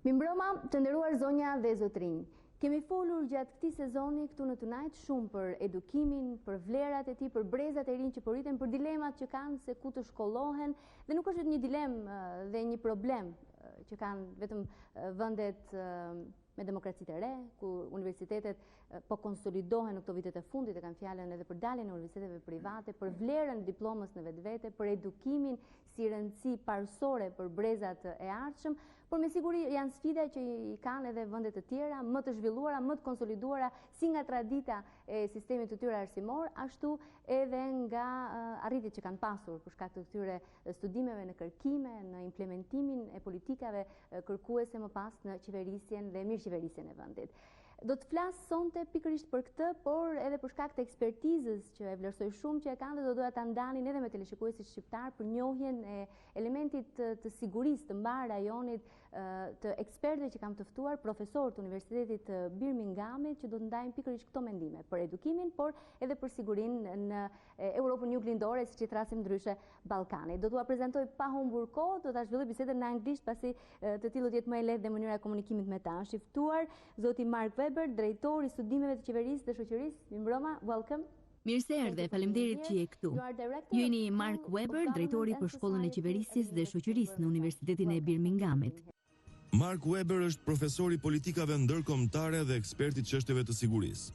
Mirëmbrëma, të nderuar zonja dhe zotrinj. Kemi folur gjatë këtij sezoni këtu në Tonight shumë për edukimin, për vlerat e tij, për brezat e rinj që po rriten, për dilemat që kanë se ku të shkollohen, dhe nuk është vetëm një dilemë dhe një problem që kanë vetëm vendet me demokracitë e re, ku universitetet po konsolidohen në këto vitet e fundit, e kanë fjalën edhe për daljen e universiteteve private, për vlerën e diplomës në vetvete, për edukimin si rëndësi parësore për brezat e ardhshëm, por me siguri janë sfida që i kanë edhe vendet të tjera, më të zhvilluara, më të konsoliduara, si nga tradita e sistemit të tyre arsimor, ashtu edhe nga arritjet që kanë pasur për shkak të këtyre studimeve në kërkime, në implementimin e politikave kërkuese më pas në qeverisjen dhe mirëqeverisjen e vendit. Do të flas sonte pikërisht për këtë, por edhe për shkak të ekspertizës që e vlerësoj shumë që e kanë, dhe do doja ta ndanin edhe me teleshikuesit shqiptar për njohjen e elementit të sigurisë të mbar rajonit, të ekspertëve që kam të ftuar, profesorë të Universitetit të Birminghamit, që do të ndajnë pikërisht këto mendime për edukimin, por edhe për sigurinë në Europën juglindore, siç i thrasim ndryshe Ballkanit. Do t'ua prezantoj pa humbur kohë, do ta zhvilloj bisedën në anglisht, pasi të tillot jetë më e lehtë dhe mënyra e komunikimit me ta. Është i ftuar zoti Mark Weber, drejtori i studimeve të qeverisë dhe shoqërisë. Mirëmbrëma, welcome. Mirë se erdhe, faleminderit që je këtu. Ju jeni Mark Weber, drejtori për shkollën e qeverisjes dhe shoqërisë në Universitetin e Birminghamit. Mark Weber është profesor i politikave ndërkombëtare dhe ekspert i çështjeve të sigurisë.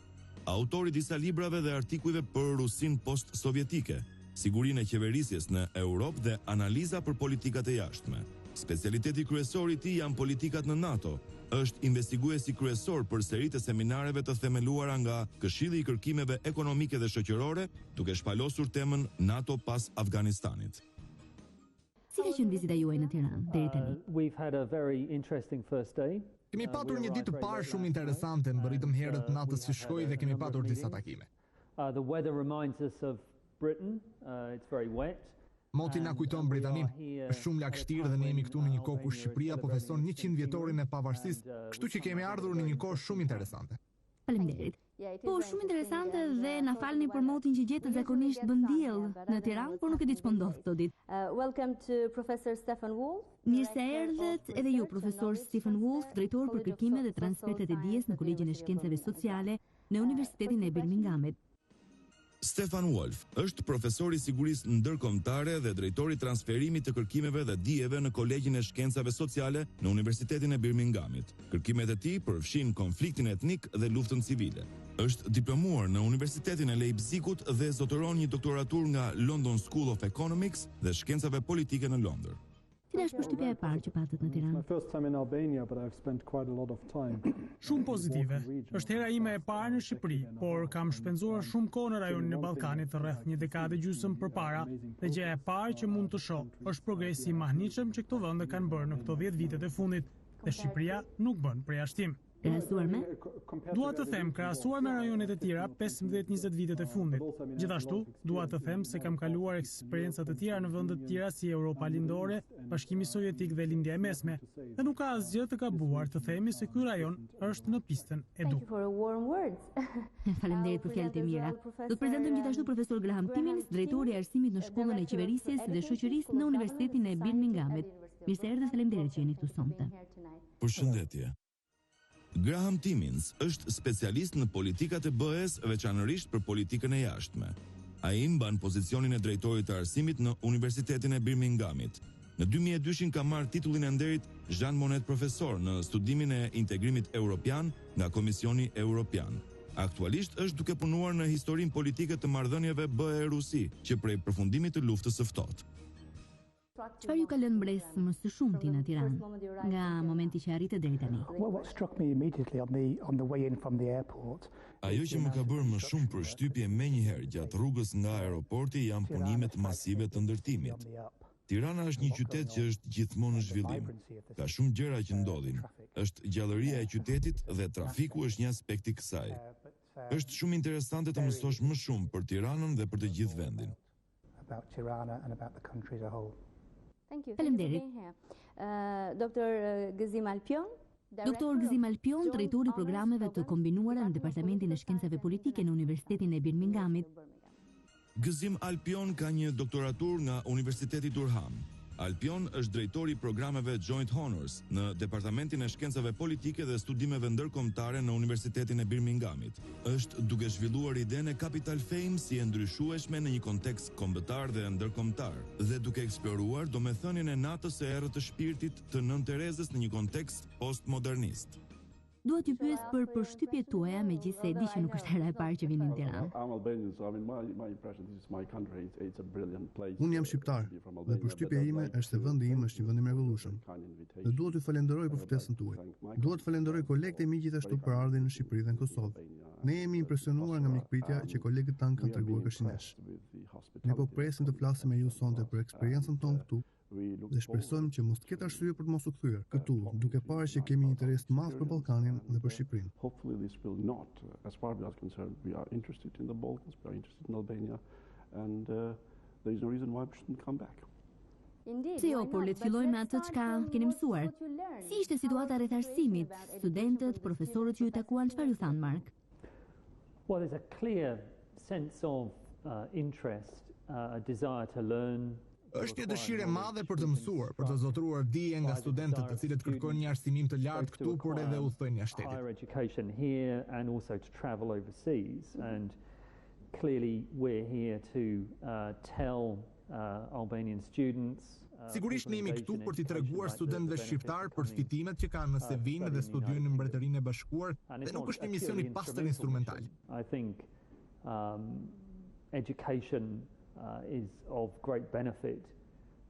Autor i disa librave dhe artikujve për Rusinë post-sovjetike, sigurinë e qeverisjes në Europë dhe analiza për politikat e jashtme. Specialiteti kryesor i tij janë politikat në NATO. Është investiguesi kryesor për seritë e seminareve të themeluara nga Këshilli i Kërkimeve Ekonomike dhe Shoqërore, duke shpalosur temën NATO pas Afganistanit. Si ka qenë vizita juaj në Tiranë deri tani? We've had a very interesting first day. Kemi patur një ditë të parë shumë interesante, mbërritëm herët natës që shkoi dhe kemi patur disa takime. The weather reminds us of Britain. It's very wet. Moti na kujton Britaninë. Është shumë lagështirë dhe ne jemi këtu në një kohë ku Shqipëria po feston 100 vjetorin e pavarësisë, kështu që kemi ardhur në një kohë shumë interesante. Faleminderit. Po, shumë interesante dhe na falni për motin që gjetët zakonisht bën diell në Tiranë, por nuk e di ç'po ndodh këto ditë. Welcome to Professor Stephen Wolf. Mirë se erdhët edhe ju, profesor Stephen Wolf, drejtor për kërkime dhe transfertet e dijes në Kolegjin e Shkencave Sociale në Universitetin e Birminghamit. Stefan Wolf është profesor i sigurisë ndërkombëtare dhe drejtori i transferimit të kërkimeve dhe dijeve në Kolegjin e Shkencave Sociale në Universitetin e Birminghamit. Kërkimet e tij përfshin konfliktin etnik dhe luftën civile. Është diplomuar në Universitetin e Leipzigut dhe zotëron një doktoratur nga London School of Economics dhe Shkencave Politike në Londër. Cila është përshtypja e parë që patët në Tiranë? Shumë pozitive. Është hera ime e parë në Shqipëri, por kam shpenzuar shumë kohë në rajonin e Ballkanit rreth një dekadë gjysmë përpara, dhe gjëja e parë që mund të shoh është progresi i mahniqëm që këto vende kanë bërë në këto 10 vitet e fundit, dhe Shqipëria nuk bën përjashtim. Krahasuar me? Dua të them, krahasuar me rajonet e tjera 15-20 vitet e fundit. Gjithashtu, dua të them se kam kaluar eksperienca të tjera në vende të tjera si Europa Lindore, Bashkimi Sovjetik dhe Lindja e Mesme. Dhe nuk ka asgjë të gabuar të themi se ky rajon është në pistën e dur. Faleminderit për fjalët e mira. Do të prezantojmë gjithashtu profesor Graham Timmins, drejtori i arsimit në Shkollën e Qeverisjes dhe Shoqërisë në Universitetin e Birminghamit. Mirë se erdhët, faleminderit që jeni këtu sonte. Përshëndetje. Graham Timmins është specialist në politikat e BE-s, veçanërisht për politikën e jashtme. Ai mban pozicionin e drejtorit të arsimit në Universitetin e Birminghamit. Në 2002 ka marrë titullin e nderit Jean Monnet profesor në studimin e integrimit europian nga Komisioni Europian. Aktualisht është duke punuar në historinë politike të marrëdhënieve BE-Rusi, që prej përfundimit të luftës së ftohtë. Çfarë ju ka lënë mbresë më së shumti në Tiranë nga momenti që arritët deri tani? Ajo që më ka bërë më shumë përshtypje menjëherë gjatë rrugës nga aeroporti janë punimet masive të ndërtimit. Tirana është një qytet që është gjithmonë në zhvillim. Ka shumë gjëra që ndodhin. Është gjallëria e qytetit dhe trafiku është një aspekt i kësaj. Është shumë interesante të mësosh më shumë për Tiranën dhe për të gjithë vendin. Faleminderit. Dr. Gëzim Alpion. Doktor Gëzim Alpion, drejtori i programeve të kombinuara në Departamentin e Shkencave Politike në Universitetin e Birminghamit. Gëzim Alpion ka një doktoratur nga Universiteti Durham. Alpion është drejtori i programeve Joint Honors në Departamentin e Shkencave Politike dhe Studimeve Ndërkombëtare në Universitetin e Birminghamit. Është duke zhvilluar idenë e Capital Fame si e ndryshueshme në një kontekst kombëtar dhe ndërkombëtar, dhe duke eksploruar domethënien e natës së errët të shpirtit të Nën Terezës në një kontekst postmodernist. Dua t'ju pyes për përshtypjet tuaja, megjithëse e di që nuk është hera e parë që vini në Tiranë. Unë jam shqiptar dhe përshtypja ime është se vendi im është një vend i mrekullueshëm. Dhe dua t'ju falenderoj për ftesën tuaj. Dua të falenderoj kolegët e mi gjithashtu për ardhin në Shqipëri dhe në Kosovë. Ne jemi impresionuar nga mikpritja që kolegët tanë kanë treguar kështu nesh. Ne po presim të flasim me ju sonte për eksperiencën tonë këtu. Dhe shpresojmë që mos ketë arsye për të mos u kthyer këtu, duke parë që kemi interes të madh për Ballkanin dhe për Shqipërinë. Hopefully this will not, as far as we are concerned, we are interested in the Balkans, we are interested in Albania, and there is no reason why we shouldn't come back. Si jo, por le të fillojmë me atë çka keni mësuar. Si ishte situata rreth arsimit? Studentët, profesorët që ju takuan, çfarë ju thanë, Mark? Well, there's a clear sense of interest, a desire to learn. Është një dëshirë e madhe për të mësuar, për të zotëruar dije nga studentët të cilët kërkojnë një arsimim të lartë këtu, por edhe udhtojnë jashtë Higher shtetit. education here and also to travel overseas, and clearly we're here to tell Albanian students. Sigurisht ne jemi këtu për t'i treguar studentëve shqiptar për fitimet që kanë nëse vinë dhe studiojnë në Mbretërinë e Bashkuar, dhe nuk është një mision i pastër instrumental. I think education is of great benefit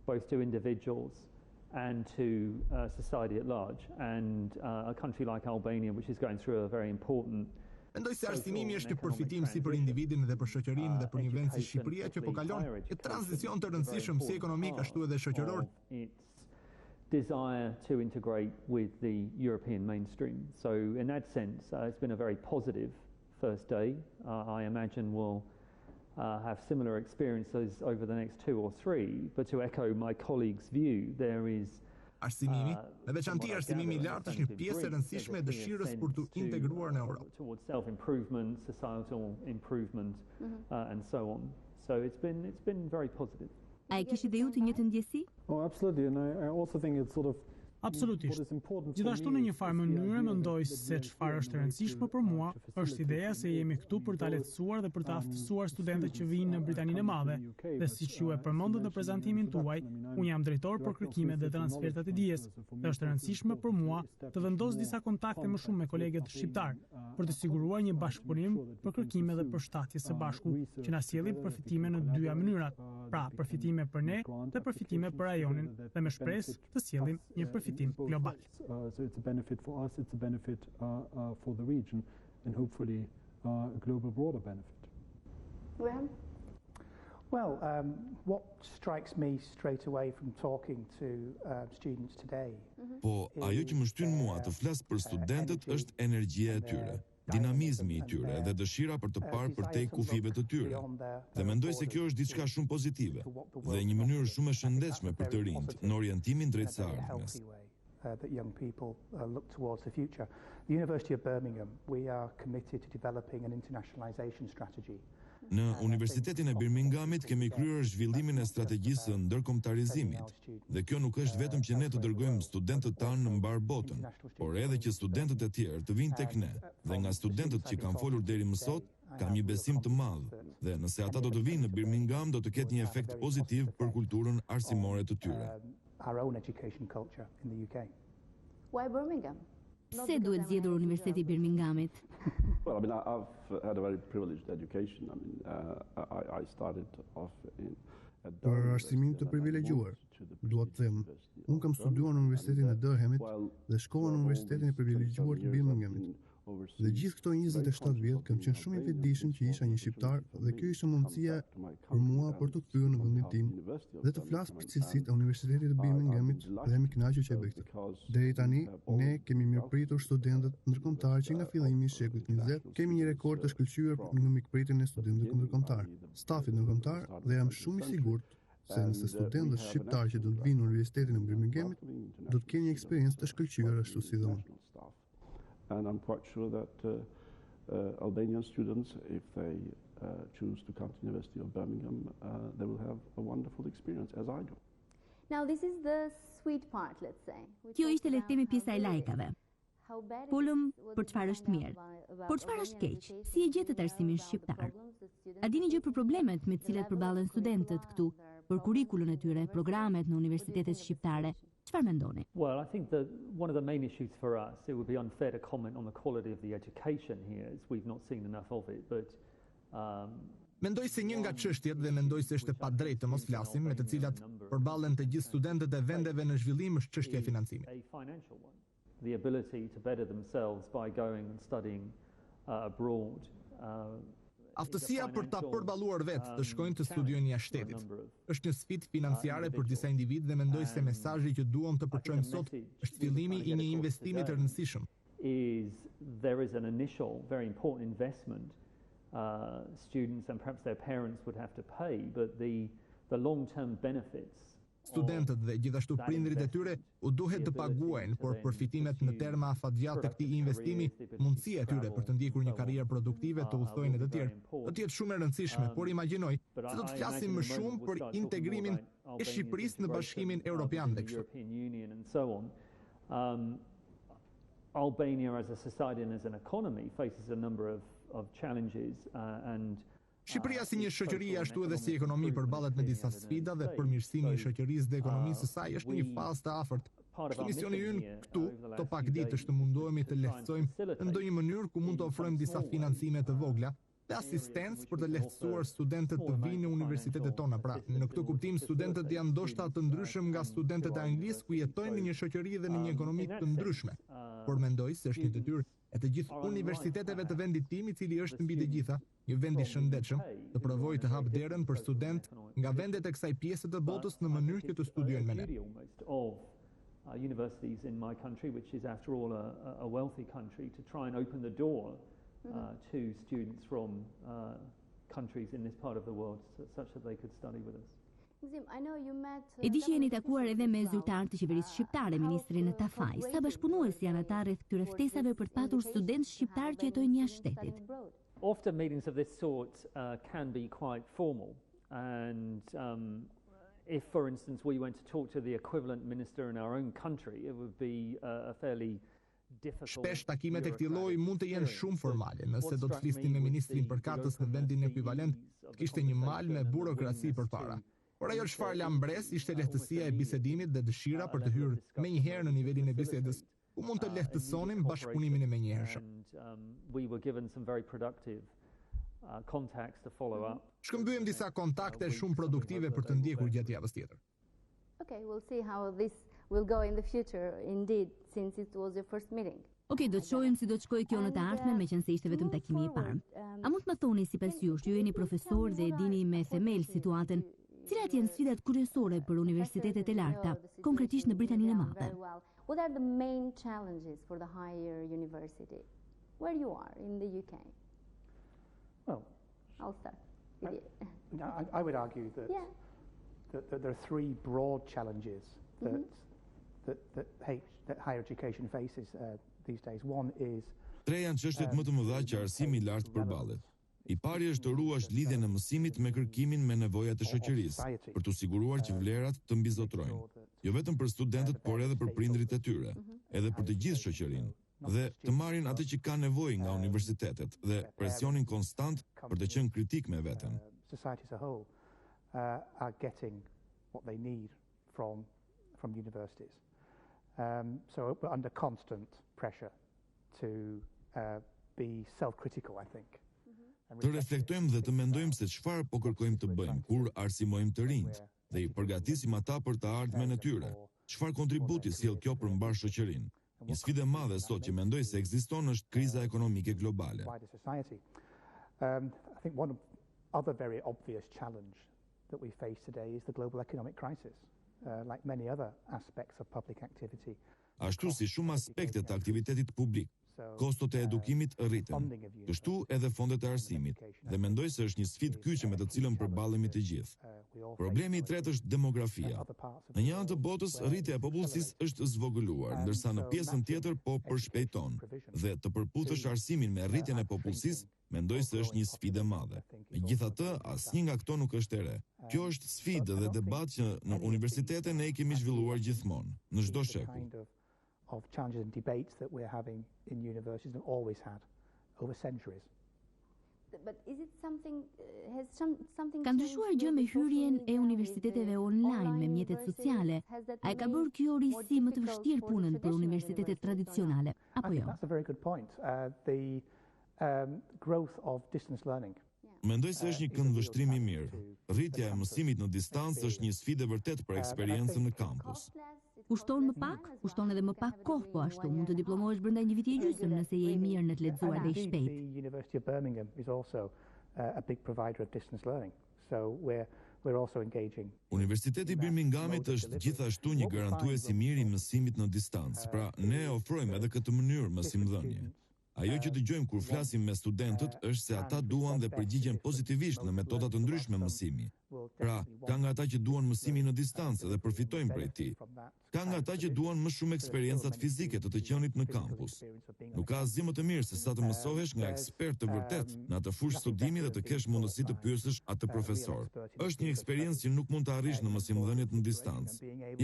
both to individuals and to society at large, and a country like Albania, which is going through a very important. Mendoj se arsimimi është një përfitim si për individin dhe për shoqërinë dhe për një vend si Shqipëria që po kalon një tranzicion të rëndësishëm si ekonomik ashtu edhe shoqëror. Desire to integrate with the European mainstream. So in that sense, it's been a very positive first day. I imagine we'll have similar experiences over the next 2 or 3, but to echo my colleague's view, there is Arsimimi, me veçanti arsimimi i lartë është një pjesë e rëndësishme e dëshirës për të integruar në Europë. Towards self-improvement, societal improvement, and so on. So it's been very positive. A e kishit dhe ju të njëjtën ndjesi? Oh, absolutely, and I also think it's sort of Absolutisht. Gjithashtu në një farë mënyrë mendoj se çfarë është e rëndësishme për mua është ideja se jemi këtu për ta lehtësuar dhe për të aftësuar studentët që vijnë në Britaninë e Madhe. Dhe siç ju e përmendët në prezantimin tuaj, unë jam drejtor për kërkimet dhe transfertat e dijes. Dhe është e rëndësishme për mua të vendos disa kontakte më shumë me kolegët shqiptar për të siguruar një bashkëpunim për kërkime dhe përshtatje së bashku që na sjellin përfitime në dyja mënyrat. Pra, përfitime për ne dhe përfitime për rajonin, dhe me shpresë të sjellim një përfitim global. So it's a benefit for us, it's a benefit for the region, and hopefully a global broader benefit. Well, what strikes me straight away from talking to students today. Po, ajo që më shtyn mua të flas për studentët është energjia e tyre, dinamizmi i tyre dhe dëshira për të parë përtej kufive të tyre. Dhe mendoj se kjo është diçka shumë pozitive dhe një mënyrë shumë e shëndetshme për të rinjt në orientimin drejt së ardhmes. That young people look towards the future. The University of Birmingham, we are committed to developing an internationalization strategy. Në Universitetin e Birminghamit kemi kryer zhvillimin e strategjisë së ndërkombëtarizimit. Dhe kjo nuk është vetëm që ne të dërgojmë studentët tanë në mbar botën, por edhe që studentët e tjerë të vinë tek ne. Dhe nga studentët që kanë folur deri më sot, kam një besim të madh. Dhe nëse ata do të vinë në Birmingham, do të ketë një efekt pozitiv për kulturën arsimore të tyre. Our own education culture in the UK. Why Birmingham? Pse duhet zgjedhur Universiteti i Birminghamit? Well, I mean, I've had a very privileged education. I mean, I started off Për arsimim të privilegjuar, dua të them, unë kam studiuar në Universitetin e Durhamit dhe shkova në Universitetin e privilegjuar të Birminghamit. Dhe gjithë këto 27 vjet kam qenë shumë i vetëdijshëm që isha një shqiptar dhe kjo ishte mundësia për mua për të kthyer në vendin tim dhe të flas për cilësitë e Universitetit të Birminghamit dhe jam i kënaqur që e bëj këtë. Deri tani ne kemi mirëpritur studentët ndërkombëtar që nga fillimi i shekullit 20 kemi një rekord të shkëlqyer në mikpritjen e studentëve ndërkombëtar, stafit ndërkombëtar, dhe jam shumë i sigurt se nëse studentët shqiptar që do të vinë në Universitetin e Birminghamit do të kenë një eksperiencë të shkëlqyer ashtu si dhe unë. And I'm quite sure that Albanian students, if they choose to come to the University of Birmingham, they will have a wonderful experience, as I do. Now this is the sweet part, let's say. Kjo ishte le të themi pjesa e lajkave. Folëm për çfarë është mirë. Por çfarë është keq? Si e gjetët arsimin shqiptar? A dini gjë për problemet me të cilat përballen studentët këtu, për kurrikulën e tyre, programet në universitetet shqiptare? Çfarë mendoni? Well, I think that one of the main issues for us, it would be unfair to comment on the quality of the education here, as we've not seen enough of it, but Mendoj se një nga çështjet dhe mendoj se është e padrejtë të mos flasim me të cilat përballen të gjithë studentët e vendeve në zhvillim është çështja e financimit. The ability to better themselves by going and studying abroad. Aftësia për ta përballuar vetë të shkojnë të studiojnë jashtë shtetit. Është një sfidë financiare për disa individ dhe mendoj se mesazhi që duam të përçojmë sot është fillimi i një investimi të rëndësishëm. There is an initial very important investment students and perhaps their parents would have to pay, but the long-term benefits. Studentët dhe gjithashtu prindrit e tyre u duhet të paguajnë, por përfitimet në terma afatgjatë të këtij investimi, mundësia e tyre për të ndjekur një karrierë produktive, të udhtojnë të tjerë, do të jetë shumë e rëndësishme, por imagjinoj se do të flasim më shumë për integrimin e Shqipërisë në Bashkimin Evropian dhe kështu. Albania as a society and as an economy faces a number of challenges and Shqipëria si një shoqëri ashtu edhe si ekonomi përballet me disa sfida dhe përmirësimi i shoqërisë dhe ekonomisë së saj është një fazë të afërt. Është misioni ynë këtu, to pak ditë është të mundohemi të lehtësojmë në ndonjë mënyrë ku mund të ofrojmë disa financime të vogla dhe asistencë për të lehtësuar studentët të vinë në universitetet tona. Pra, në këtë kuptim studentët janë ndoshta të ndryshëm nga studentët e Anglisë ku jetojnë në një shoqëri dhe në një ekonomi të ndryshme. Por mendoj se është një detyrë e të gjithë universiteteve të vendit tim, i cili është mbi të gjitha një vend i shëndetshëm, të provojë të hap derën për student nga vendet e kësaj pjese të botës në mënyrë që të studiojnë me ne. Universities in my country, which is after all a wealthy country, to try and open the door to students from countries in this part of the world such that they could study with us. E di që jeni takuar edhe me zyrtar të qeverisë shqiptare, ministrin Tafaj. Sa bashkëpunues janë ata rreth këtyre ftesave për të patur studentë shqiptar që jetojnë jashtë shtetit? Often meetings of this sort can be quite formal, and if, for instance, we went to talk to the equivalent minister in our own country, it would be a fairly difficult. Shpesh takimet e këtij lloji mund të jenë shumë formale. Nëse do të flisnim me ministrin përkatës në vendin ekuivalent, kishte një mal me burokraci përpara. Por ajo çfarë la mbres ishte lehtësia e bisedimit dhe dëshira për të hyrë menjëherë në nivelin e bisedës, ku mund të lehtësonim bashkëpunimin e menjëhershëm. We were given some very productive contacts to follow up. Shkëmbyem disa kontakte shumë produktive për të ndjekur gjatë javës tjetër. Okay, we'll see how this will go in the future indeed, since it was your first meeting. Okej, do të shohim si do të shkojë kjo në të ardhmen, meqense ishte vetëm takimi i parë. A mund të më thoni sipas jush, ju jeni profesor dhe e dini me themel situatën, cilat janë sfidat kryesore për universitetet e larta, konkretisht në Britaninë e Madhe? What are the main challenges for the higher university where you are in the UK? Well, I'll start. I would argue that there are three broad challenges that higher education faces these days. One is tre janë çështjet më të mëdha që arsimi i lartë përballet. I pari është të ruash lidhjen e mësimit me kërkimin me nevojat e shoqërisë, për të siguruar që vlerat të mbizotrojnë, jo vetëm për studentët, por edhe për prindrit e tyre, edhe për të gjithë shoqërinë, dhe të marrin atë që ka nevojë nga universitetet dhe presionin konstant për të qenë kritik me veten. Society as a whole are getting what they need from universities. So we're under constant pressure to be self-critical, I think. Të reflektojmë dhe të mendojmë se çfarë po kërkojmë të bëjmë kur arsimojmë të rinjt dhe i përgatisim ata për të ardhmen e tyre. Çfarë kontributi sjell kjo për mbar shoqërinë? Një sfidë e madhe sot që mendoj se ekziston është kriza ekonomike globale. I think one other very obvious challenge that we face today is the global economic crisis. Like many other aspects of public activity. Ashtu si shumë aspekte të aktivitetit publik, kostot e edukimit rriten, kështu edhe fondet e arsimit, dhe mendoj se është një sfidë kyçe me të cilën përballemi të gjithë. Problemi i tretë është demografia. Në një anë të botës, rritja e popullsisë është zvogëluar, ndërsa në pjesën tjetër po përshpejton, dhe të përputhësh arsimin me rritjen e popullsisë mendoj se është një sfidë e madhe. Megjithatë, asnjë nga këto nuk është e re. Kjo është sfidë dhe debat që në universitete ne i kemi zhvilluar gjithmonë, në çdo shekull. Of challenges and debates that we're having in universities and always had over centuries. Ka ndryshuar gjë me hyrjen e universiteteve online me mjetet sociale? A e ka bërë kjo risi më të vështirë punën për universitetet tradicionale, apo jo? That's a very good point. The growth of distance learning. Mendoj se është një këndvështrim i mirë. Rritja e mësimit në distancë është një sfidë e vërtet për eksperiencën në kampus. Kushton më pak, kushton edhe më pak kohë, po ashtu mund të diplomohesh brenda një viti e gjysmë nëse je i mirë në të lexuar dhe i shpejt. The University of Birmingham is also a big provider of distance learning. So we're also engaging. Universiteti i Birminghamit është gjithashtu një garantues i mirë i mësimit në distancë. Pra, ne ofrojmë edhe këtë mënyrë mësimdhënie. Ajo që dëgjojmë kur flasim me studentët është se ata duan dhe përgjigjen pozitivisht në metoda të ndryshme mësimi. Pra, ka nga ata që duan mësimi në distancë dhe përfitojnë prej tij. Ka nga ata që duan më shumë eksperiencat fizike të qenit në kampus. Nuk ka asgjë më të mirë se sa të mësohesh nga ekspert të vërtet në atë fushë studimi dhe të kesh mundësi të pyesësh atë profesor. Është një eksperiencë që nuk mund të arrish në mësimdhëniet në distancë.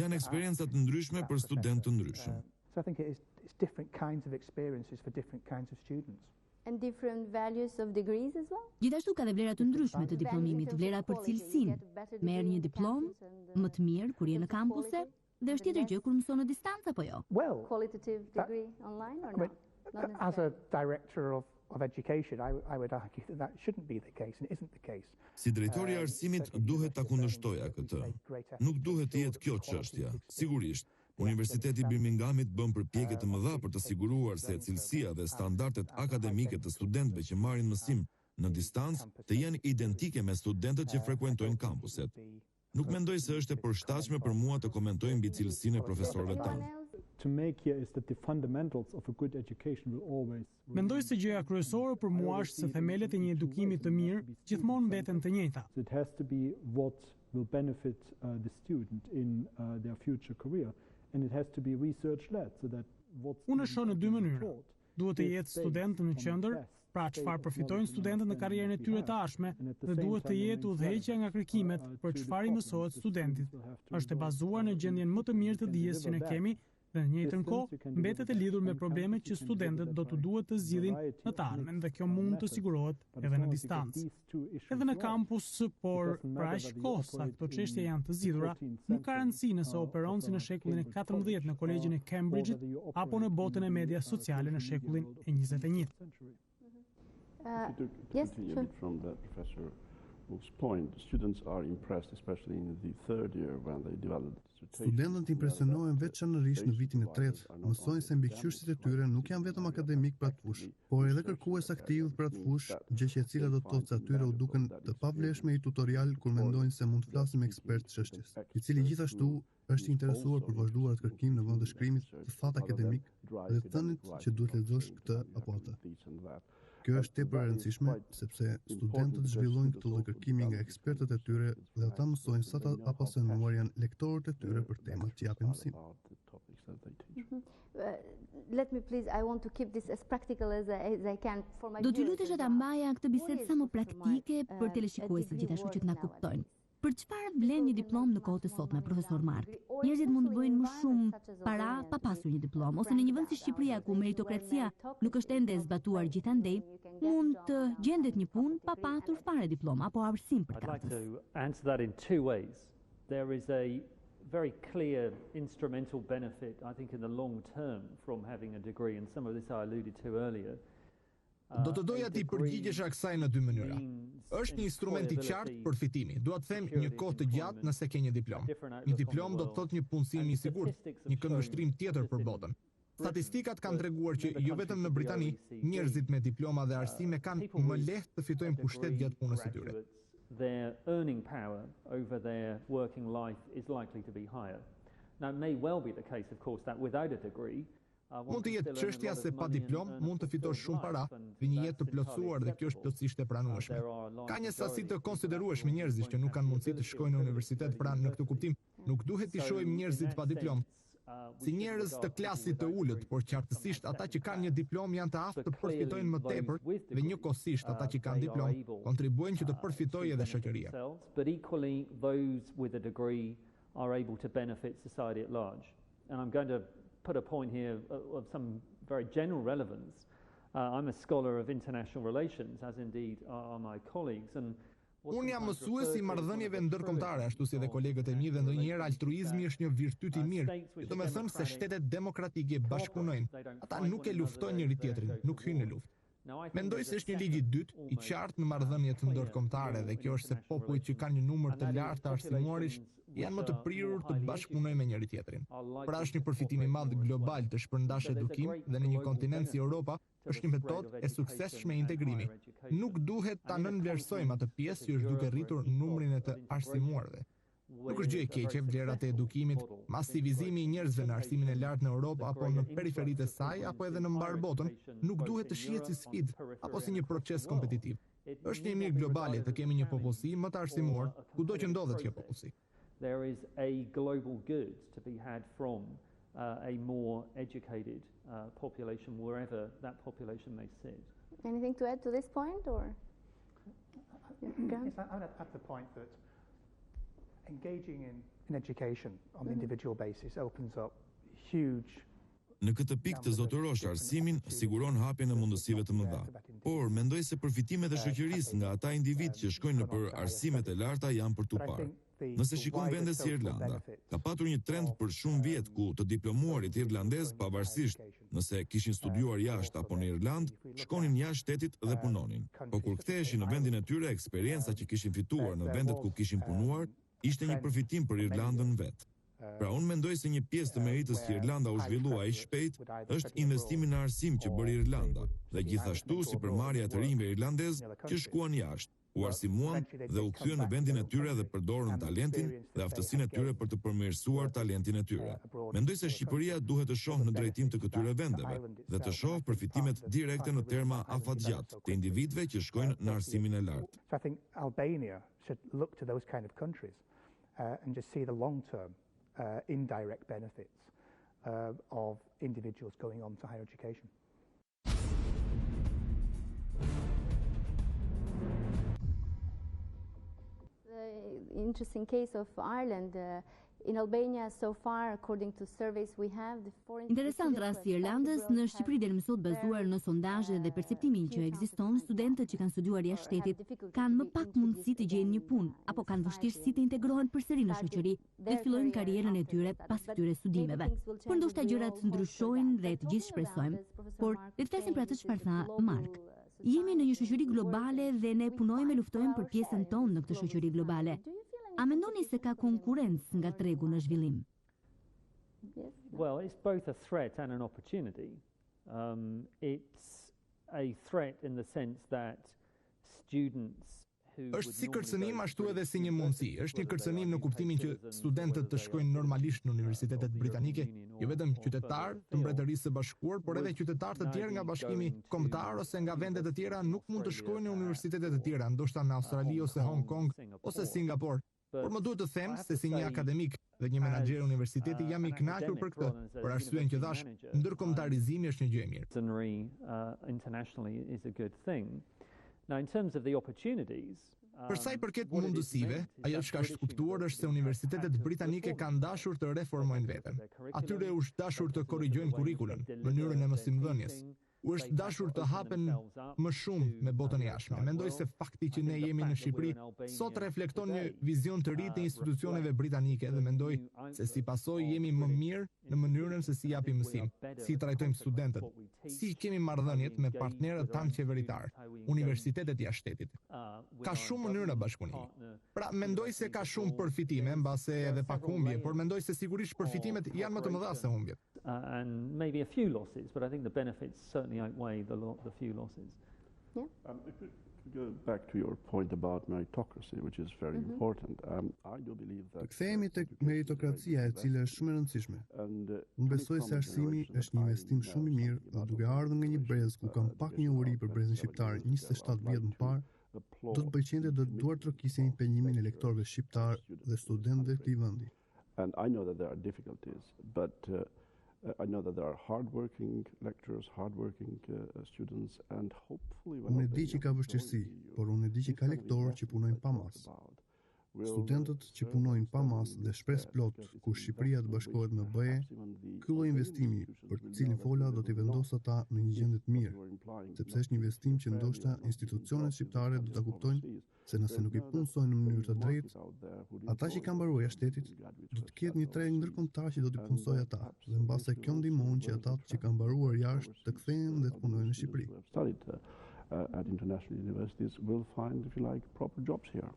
Janë eksperienca të ndryshme për studentë të ndryshëm. So I think it's different kinds of experiences for different kinds of students. And different values of degrees as well? Gjithashtu ka dhe vlera të ndryshme të diplomimit, vlera për cilësinë. Merr një diplomë më të mirë kur je në kampuse dhe është tjetër gjë kur mëson në distancë apo jo? Well, qualitative degree online or not? As a director of education, I would argue that shouldn't be the case and isn't the case. Si drejtori i arsimit duhet ta kundërshtoja këtë. Nuk duhet të jetë kjo çështja. Sigurisht, Universiteti i Birminghamit bën përpjekje të mëdha për të siguruar se cilësia dhe standardet akademike të studentëve që marrin mësim në distancë të jenë identike me studentët që frekuentojnë kampuset. Nuk mendoj se është e përshtatshme për mua të komentoj mbi cilësinë e profesorëve tanë. Mendoj se gjëja kryesore për mua është se themelet e një edukimi të mirë gjithmonë mbeten të njëjta. It has to be what will benefit the student in their future career. And it has to be research-led, so that Unë e shoh në dy mënyra. Duhet të jetë student në qendër, pra çfarë përfitojnë studentët në karrierën e tyre të ardhshme, dhe duhet të jetë udhëheqja nga kërkimet për çfarë i mësohet studentit. Është e bazuar në gjendjen më të mirë të dijes që ne kemi dhe në njëjtën kohë mbetet e lidhur me problemet që studentët do të duhet të zgjidhin në të ardhmen dhe kjo mund të sigurohet edhe në distancë. Edhe në kampus, por pra aq kohë sa këto çështje janë të zgjidhura, nuk ka rëndësi nëse operon si në shekullin e 14 në kolegjin e Cambridge-it apo në botën e media sociale në shekullin e 21. Yes, sure. From that Professor Wolf's point, the students are impressed, especially in the third year when they develop. Studentët impresionohen veçanërisht në vitin e tretë, mësojnë se mbikëqyrësit e tyre nuk janë vetëm akademik për atë fushë, por edhe kërkues aktiv për atë fushë, gjë që e cila do të thotë se atyre u duken të pavlefshme i tutorial kur mendojnë se mund të flasin me ekspert çështjes, i cili gjithashtu është interesuar për vazhduar atë kërkim në vend të shkrimit të fat akademik dhe të thënit që duhet lexosh këtë apo atë. Kjo është tepër e rëndësishme sepse studentët zhvillojnë këtë lloj kërkimi nga ekspertët e tyre dhe ata mësojnë sa të apasionuar janë lektorët e tyre për temat që japin mësim. Let me please, I want to keep this as practical as I can for my. Do t'ju lutesha ta mbaja këtë bisedë sa më praktike për teleshikuesit gjithashtu që të na kuptojnë. Për çfarë vlen një diplomë në kohët e sotme, profesor Mark? Njerëzit mund të bëjnë më shumë para pa pasur një diplomë, ose në një vend si Shqipëria ku meritokracia nuk është ende e zbatuar gjithandej, mund të gjendet një punë pa patur fare diplomë apo arsim për I'd like katës. to answer that in two ways. There is a very clear instrumental benefit, I think, in the long term from having a degree, and some of this I alluded to earlier. Do të doja ti përgjigjesha kësaj në dy mënyra. Është një instrument i qartë përfitimi. Dua të them një kohë të gjatë nëse ke një diplomë. Një diplomë do të thotë një punësim i sigurt, një këndvështrim tjetër për botën. Statistikat kanë treguar që jo vetëm në Britani, njerëzit me diploma dhe arsime kanë më lehtë të fitojnë pushtet gjatë punës së tyre. Their earning power over their working life is likely to be higher. Now, it may well be the case, of course, that without a degree, Mund të jetë çështja se pa diplomë mund të fitosh shumë para dhe një jetë të plotësuar dhe kjo është plotësisht e pranueshme. Ka një sasi të konsiderueshme njerëzish që nuk kanë mundësi të shkojnë në universitet, pra në këtë kuptim nuk duhet t'i shohim njerëzit pa diplomë, Si njerëz të klasit të ulët, por qartësisht ata që kanë një diplom janë të aftë të përfitojnë më tepër dhe njëkohësisht ata që kanë diplom kontribuojnë që të përfitojë edhe shoqëria. But equally those with a degree are able to benefit society at large. And I'm going to put a point here of some very general relevance. I'm a scholar of international relations, as indeed are my colleagues, and Unë jam mësues i marrëdhënieve ndërkombëtare, ashtu si edhe kolegët e mi, dhe ndonjëherë altruizmi është një virtyt i mirë. Do të thënë se shtetet demokratike bashkëpunojnë. Ata nuk e luftojnë njëri tjetrin, nuk hyjnë në luftë. Mendoj se është një ligj i dytë, i qartë në marrëdhëniet ndërkombëtare, dhe kjo është se popujt që kanë një numër të lartë të arsimuarish janë më të prirur të bashkëpunojnë me njëri tjetrin. Pra është një përfitim i madh global të shpërndash edukim dhe në një kontinent si Europa është një metodë e suksesshme e integrimi. Nuk duhet ta nënvlerësojmë atë pjesë që është duke rritur numrin e të arsimuarve. Nuk është gjë e keqe vlerat e edukimit, masivizimi i njerëzve në arsimin e lartë në Europë apo në periferitë e saj apo edhe në mbar botën, nuk duhet të shihet si sfidë apo si një proces kompetitiv. Është një mirë globale të kemi një popullsi më të arsimuar kudo që ndodhet kjo popullsi. There is a global good to be had from a more educated population, wherever that population may sit. Anything to add to this point, or? Yes, I'm at the point that engaging in education on an individual basis opens up huge. Në këtë pikë të zotërosh arsimin, siguron hapjen e mundësive të mëdha. Por mendoj se përfitimet e shoqërisë nga ata individ që shkojnë nëpër arsimet e larta janë për tu parë. Nëse shikojmë vende si Irlanda, ka patur një trend për shumë vjet ku të diplomuarit irlandez, pavarësisht nëse kishin studiuar jashtë apo në Irlandë, shkonin jashtë shtetit dhe punonin. Po kur ktheheshin në vendin e tyre, eksperienca që kishin fituar në vendet ku kishin punuar ishte një përfitim për Irlandën vetë. Pra unë mendoj se një pjesë të meritës që Irlanda u zhvillua aq shpejt është investimi në arsim që bëri Irlanda, dhe gjithashtu sipërmarrja të rinjve irlandez që shkuan jashtë, u arsimuan dhe u kthyen në vendin e tyre dhe përdorën talentin dhe aftësinë e tyre për të përmirësuar talentin e tyre. Mendoj se Shqipëria duhet të shohë në drejtim të këtyre vendeve dhe të shohë përfitimet direkte në terma afatgjat të individëve që shkojnë në arsimin e lartë. So I think Albania should look to those kind of countries and just see the long-term indirect benefits of individuals going on to higher education. The interesting case of Ireland, in Albania so far, according to surveys we have, the foreign. Interesant rasti i Irlandës. Në Shqipëri deri më sot, bazuar në sondazhe dhe perceptimin që ekziston, studentët që kanë studiuar jashtë shtetit kanë më pak mundësi të gjejnë një punë apo kanë vështirësi të integrohen përsëri në shoqëri dhe të fillojnë karrierën e tyre pas këtyre studimeve. Por ndoshta gjërat ndryshojnë dhe të gjithë shpresojmë. Por le të flasim për atë çfarë tha Mark. Jemi në një shoqëri globale dhe ne punojmë e luftojmë për pjesën tonë në këtë shoqëri globale. A mendoni se ka konkurrencë nga tregu në zhvillim? Well, it's both a threat and an opportunity. It's a threat in the sense that students Është si kërcënim ashtu edhe si një mundësi. Është një kërcënim në kuptimin që studentët të shkojnë normalisht në universitetet britanike, jo vetëm qytetarë të Mbretërisë së Bashkuar, por edhe qytetarë të tjerë nga Bashkimi Kombëtar ose nga vende të tjera nuk mund të shkojnë në universitete të tjera, ndoshta në Australi ose Hong Kong ose Singapore. Por më duhet të them se si një akademik dhe një menaxher universiteti jam i kënaqur për këtë, për arsyeën që thash, ndërkombëtarizimi është një gjë e mirë. Internationally is a good thing. Now, in terms of the opportunities, për sa i përket mundësive, ajo çka është kuptuar është se universitetet britanike kanë dashur të reformojnë veten. Atyre u është dashur të korrigjojnë kurrikulën, mënyrën e mësimdhënies. U është dashur të hapen më shumë me botën e jashtme. Mendoj se fakti që ne jemi në Shqipëri sot reflekton një vizion të ri të institucioneve britanike dhe mendoj se si pasojë jemi më mirë në mënyrën se si japim mësim, si trajtojmë studentët, si kemi marrëdhëniet me partnerët tanë qeveritar, universitetet jashtë shtetit. Ka shumë mënyra bashkëpunimi. Pra mendoj se ka shumë përfitime, mbase edhe pak humbje, por mendoj se sigurisht përfitimet janë më të mëdha se humbjet. And maybe a few losses, but I think the benefits certainly outweigh the few losses. Yeah. If we go back to your point about meritocracy, which is very important, I do believe that. Kthehemi tek meritokracia, e cila është shumë e rëndësishme. Unë besoj se arsimi është një investim shumë i mirë, dhe duke ardhur nga një brez ku kam pak njohuri për brezin shqiptar 27 vjet më parë, do të pëlqente të duart trokisnin penjimin e lektorëve shqiptar dhe studentëve të këtij vendi. And I know that there are difficulties, but I know that there are hard-working lecturers, hard-working students, and hopefully... Unë e di që ka vështirësi, por unë e di që ka lektorë që punojnë pa mas. Studentët që punojnë pa mas dhe shpresë plot kur Shqipëria të bashkohet me BE, ky lloj investimi për të cilin fola do t'i vendosë ata në një gjendje të mirë, sepse është një investim që ndoshta institucionet shqiptare do ta kuptojnë se nëse nuk i punësojnë në mënyrë të drejtë, ata që kanë mbaruar jashtë shtetit do të ketë një treg ndërkombëtar që do t'i punësojë ata, dhe mbase kjo ndihmon që ata që kanë mbaruar jashtë të kthehen dhe të punojnë në Shqipëri. At international universities will find, if you like, proper jobs here.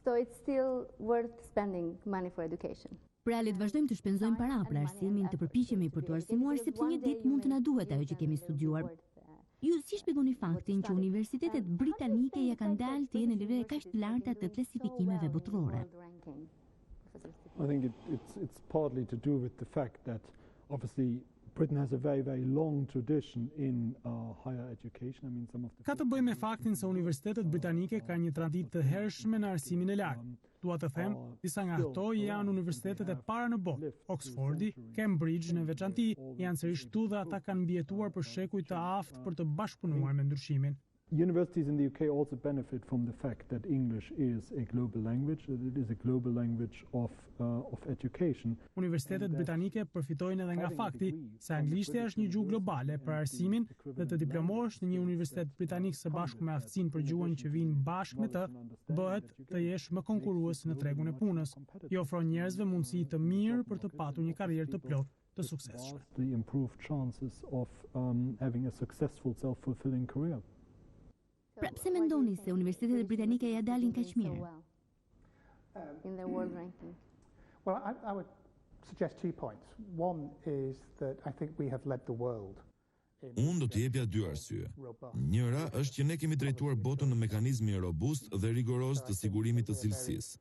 So it's still worth spending money for education. Pra le të vazhdojmë të shpenzojmë para për arsimin, të përpiqemi për të arsimuar sepse një ditë mund të na duhet ajo që kemi studiuar. Ju si shpjegoni faktin që universitetet britanike ja kanë dalë të jenë në nivele kaq të larta të klasifikimeve botërore? I think it's partly to do with the fact that obviously Britain has a very, very long tradition in higher education. I mean, some of the... Ka të bëjë me faktin se universitetet britanike kanë një traditë të hershme në arsimin e lartë. Dua të them, disa nga ato janë universitetet e para në botë. Oxfordi, Cambridge në veçanti janë sërish tu dhe ata kanë mbijetuar për shekuj të aftë për të bashkëpunuar me ndryshimin. Universities in the UK also benefit from the fact that English is a global language, that it is a global language of education. Universitetet britanike përfitojnë edhe nga fakti se anglishtja është një gjuhë globale për arsimin dhe të diplomohesh në një universitet britanik së bashku me aftësinë për gjuhën që vijnë bashkë me të, bëhet të jesh më konkurrues në tregun e punës. I ofron njerëzve mundësi të mirë për të patur një karrierë të plotë të suksesshme. The improved chances of having a successful self-fulfilling career. Pra pse mendoni se universitetet britanike ja dalin kaq mirë? In the world ranking. Well, I would suggest 2 points. One is that I think we have led the world. Unë do të jepja 2 arsye. Njëra është që ne kemi drejtuar botën në mekanizmi robust dhe rigoroz të sigurimit të cilësisë.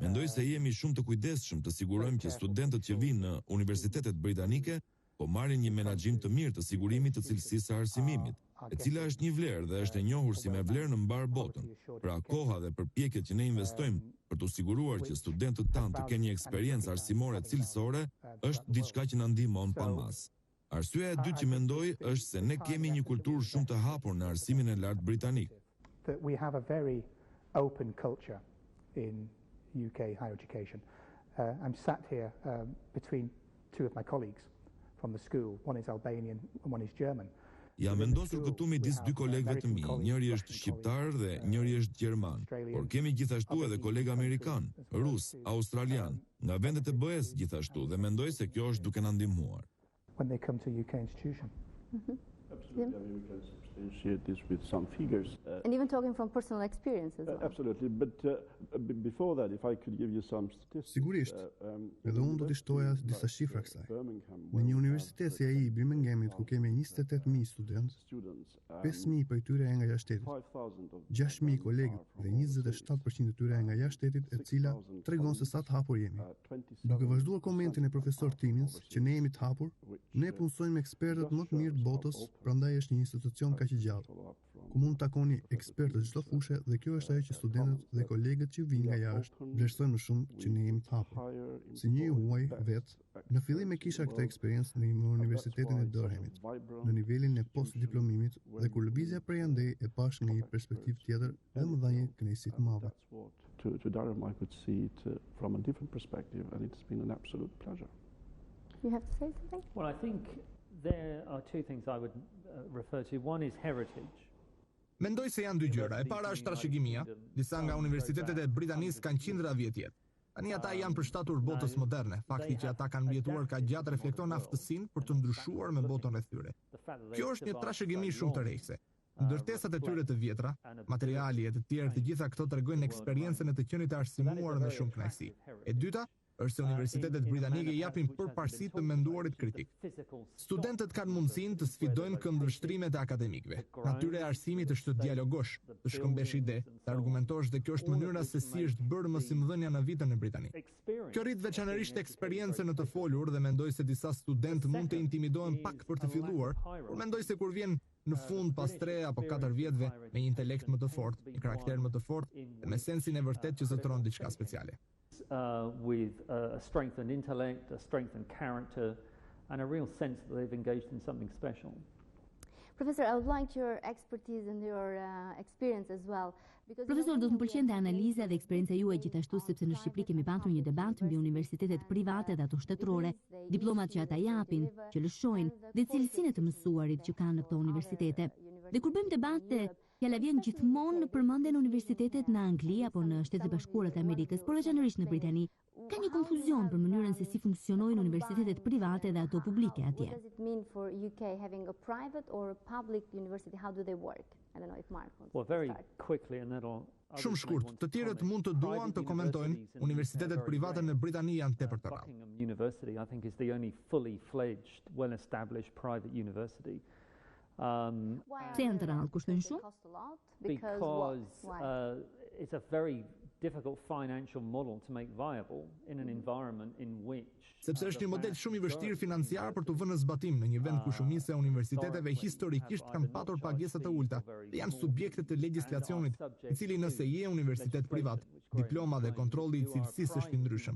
Mendoj se jemi shumë të kujdesshëm të sigurojmë që studentët që vinë në universitetet britanike po marrin një menaxhim të mirë të sigurimit të cilësisë së arsimimit, e cila është një vlerë dhe është e njohur si me vlerë në mbar botën. Pra koha dhe përpjekjet që ne investojmë për të siguruar që studentët tanë të kenë një eksperiencë arsimore cilësore është diçka që na ndihmon pa mas. Arsyeja e dytë që mendoj është se ne kemi një kulturë shumë të hapur në arsimin e lartë britanik. That we have a very open culture in UK higher education. I'm sat here between 2 of my colleagues from the school. One is Albanian and one is German. Jam vendosur këtu midis 2 kolegëve të mi, njëri është shqiptar dhe njëri është gjerman, por kemi gjithashtu edhe kolegë amerikan, rus, australian, nga vendet e BE-s gjithashtu dhe mendoj se kjo është duke na ndihmuar. When they come to UK institution. Absolutely, I mean, we can substantiate this with some figures. And even talking from personal experience as well. Absolutely, but before that, if I could give you some statistics. Sigurisht, edhe unë do t'i shtoja disa shifra kësaj. Në një universitet si ai i Birminghamit, ku kemi 28.000 studentë, 5.000 për tyre janë nga jashtë shtetit, 6.000 kolegë dhe 27% e tyre janë nga jashtë shtetit, e cila tregon se sa të hapur jemi. Duke vazhduar komentin e profesor Timins që ne jemi të hapur, ne punësojmë me ekspertët më të mirë të botës, prandaj është një institucion kaq i gjallë, ku mund të takoni ekspertë çdo fushë dhe kjo është ajo që studentët dhe kolegët që vijnë nga jashtë vlerësojnë më shumë që ne jemi të hapur. Si një huaj vetë, në fillim e kisha këtë eksperiencë në Universitetin e Durhamit, në nivelin e postdiplomimit dhe kur lëvizja prej andej e pash nga një perspektivë tjetër dhe më dha një kënaqësi të madhe. To Durham, I could see it from a different perspective, and it's been an absolute pleasure. You have to say something? Well, I think there are 2 things I would refer to. One is heritage. Mendoj se janë 2 gjëra. E para është trashëgimia. Disa nga universitetet e Britanisë kanë qindra vjet jetë. Tani ata janë përshtatur botës moderne. Fakti që ata kanë mbijetuar kaq gjatë reflekton aftësinë për të ndryshuar me botën rreth tyre. Kjo është një trashëgimi shumë të rrejse. Ndërtesat e tyre të vjetra, materiali e të tjerë, të gjitha këto tregojnë eksperiencën e të qenit të arsimuar me shumë kënaqësi. E dyta është se universitetet britanike japin përparësi të menduarit kritik. Studentët kanë mundësinë të sfidojnë këndvështrimet e akademikëve. Natyra e arsimit është të dialogosh, të shkëmbesh ide, të argumentosh dhe kjo është mënyra se si është bërë mësimdhënia në vitën në Britani. Kjo rrit veçanërisht eksperiencën në të folur dhe mendoj se disa studentë mund të intimidohen pak për të filluar, por mendoj se kur vjen në fund pas 3 apo 4 vjetëve me një intelekt më të fortë, një karakter më të fortë dhe me sensin e vërtet që zotëron diçka speciale. With a strengthened intellect, a strengthened character, and a real sense that they've engaged in something special. Professor, I would like your expertise and your experience as well. Profesor, do të më pëlqente analiza dhe eksperjenca juaj gjithashtu sepse në Shqipëri kemi pasur një debat mbi universitetet private dhe ato shtetërore, diplomat që ata japin, që lëshojnë dhe cilësinë e të mësuarit që kanë në këto universitete. Dhe kur bëjmë debate, fjala vjen gjithmonë në përmendjen universitetet në Angli apo në Shtetet e Bashkuara të Amerikës, por veçanërisht në Britani. Ka një konfuzion për mënyrën se si funksionojnë universitetet private dhe ato publike atje. What does it mean for UK having a private or a public university? How do they work? I don't know if Mark wants Well, to very start. quickly, and that'll. Shumë shkurt, të tjerët mund të duan të komentojnë, universitetet private në Britani janë tepër të rrallë. Buckingham University, I think, is the only fully fledged, well-established private university. Pse janë të rrallë, kushtojnë shumë? Because it's a very difficult financial model to make viable in an environment in which Sepse është një model shumë i vështirë financiar për të vënë në zbatim në një vend ku shumica e universiteteve historikisht kanë patur pagesa të ulta dhe janë subjekte të legjislacionit, i cili nëse je universitet privat, diploma dhe kontrolli i cilësisë është i ndryshëm.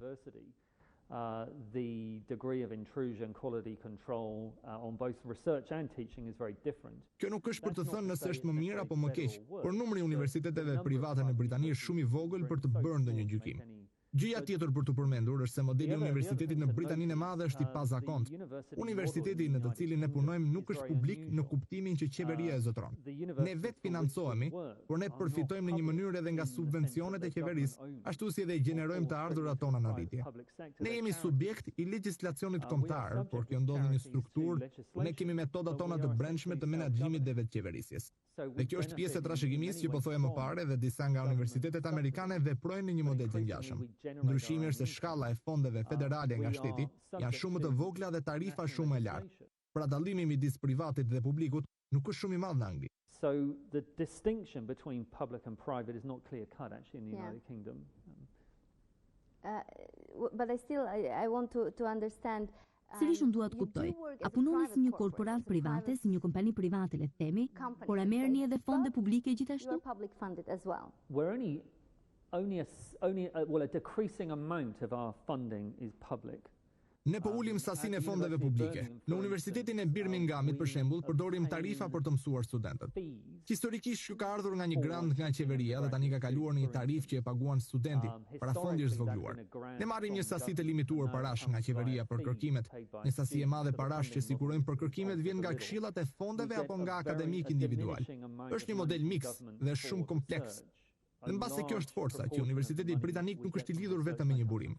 The degree of intrusion, quality control on both research and teaching is very different. Kjo nuk është për të thënë nëse është më mirë apo më keq, por numri i universiteteve private në Britani është shumë i vogël për të bërë ndonjë gjykim. Gjëja tjetër për të përmendur është se modeli i universitetit në Britaninë e Madhe është i pazakontë. Universiteti në të cilin ne punojmë nuk është publik në kuptimin që qeveria e zotëron. Ne vetë financohemi, por ne përfitojmë në një mënyrë edhe nga subvencionet e qeverisë, ashtu si edhe gjenerojmë të ardhurat tona në rritje. Ne jemi subjekt i legjislacionit kombëtar, por kjo ndodh në një strukturë ku ne kemi metodat tona të brendshme të menaxhimit dhe vetë qeverisjes. Dhe kjo është pjesë e trashëgimisë që po thoya më parë dhe disa nga universitetet amerikane veprojnë në një model të ngjashëm. Ndryshimi është se shkalla e fondeve federale nga shteti janë shumë të vogla dhe tarifa shumë e lartë. Pra dallimi midis privatit dhe publikut nuk është shumë i madh në Angli. So the distinction between public and private is not clear cut actually in the United Kingdom. But I want to understand. Sërish unë dua të kuptoj, a punoni si një korporat private, si një kompani private le të themi, por a merrni edhe fonde publike gjithashtu? We're only a decreasing amount of our funding is public. Ne po ulim sasinë e fondeve publike. Në Universitetin e Birminghamit, për shembull, përdorim tarifa për të mësuar studentët. Historikisht kjo ka ardhur nga një grant nga qeveria dhe tani ka kaluar në një tarifë që e paguan studenti, para fondi është zvogëluar. Ne marrim një sasi të limituar parash nga qeveria për kërkimet. Një sasi e madhe parash që sigurojmë për kërkimet vjen nga këshillat e fondeve apo nga akademik individual. Është një model miks dhe është shumë kompleks. Dhe mbase kjo është forca, që Universiteti Britanik nuk është i lidhur vetëm me një burim.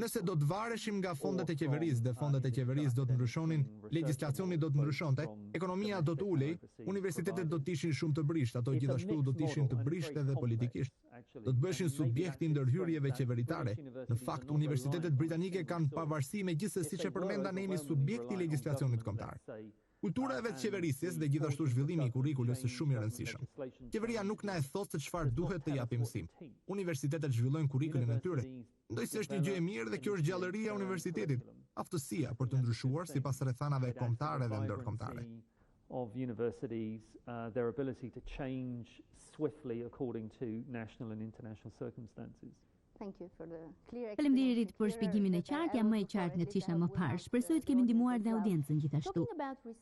Nëse do të vareshim nga fondet e qeverisë dhe fondet e qeverisë do të ndryshonin, legjislacioni do të ndryshonte, ekonomia do të ulej, universitetet do të ishin shumë të brisht, ato gjithashtu do të ishin të brisht edhe politikisht. Do të bëshin subjekti ndërhyrjeve qeveritare. Në fakt, universitetet britanike kanë pavarësi megjithëse siç e përmenda ne jemi subjekti i legjislacionit kombëtar. Kultura e vetë qeverisjes dhe gjithashtu zhvillimi i kurrikulës është shumë i rëndësishëm. Qeveria nuk na e thotë se çfarë duhet të japim mësim. Universitetet zhvillojnë kurrikulin e tyre. Mendoj se është një gjë e mirë dhe kjo është gjallëria e universitetit, aftësia për të ndryshuar sipas rrethanave kombëtare dhe ndërkombëtare. Of universities, their ability to change swiftly according to national and international circumstances. Faleminderit për shpjegimin e qartë, jam më e qartë nga ç'isha më parë. Shpresoj të kemi ndihmuar dhe audiencën gjithashtu.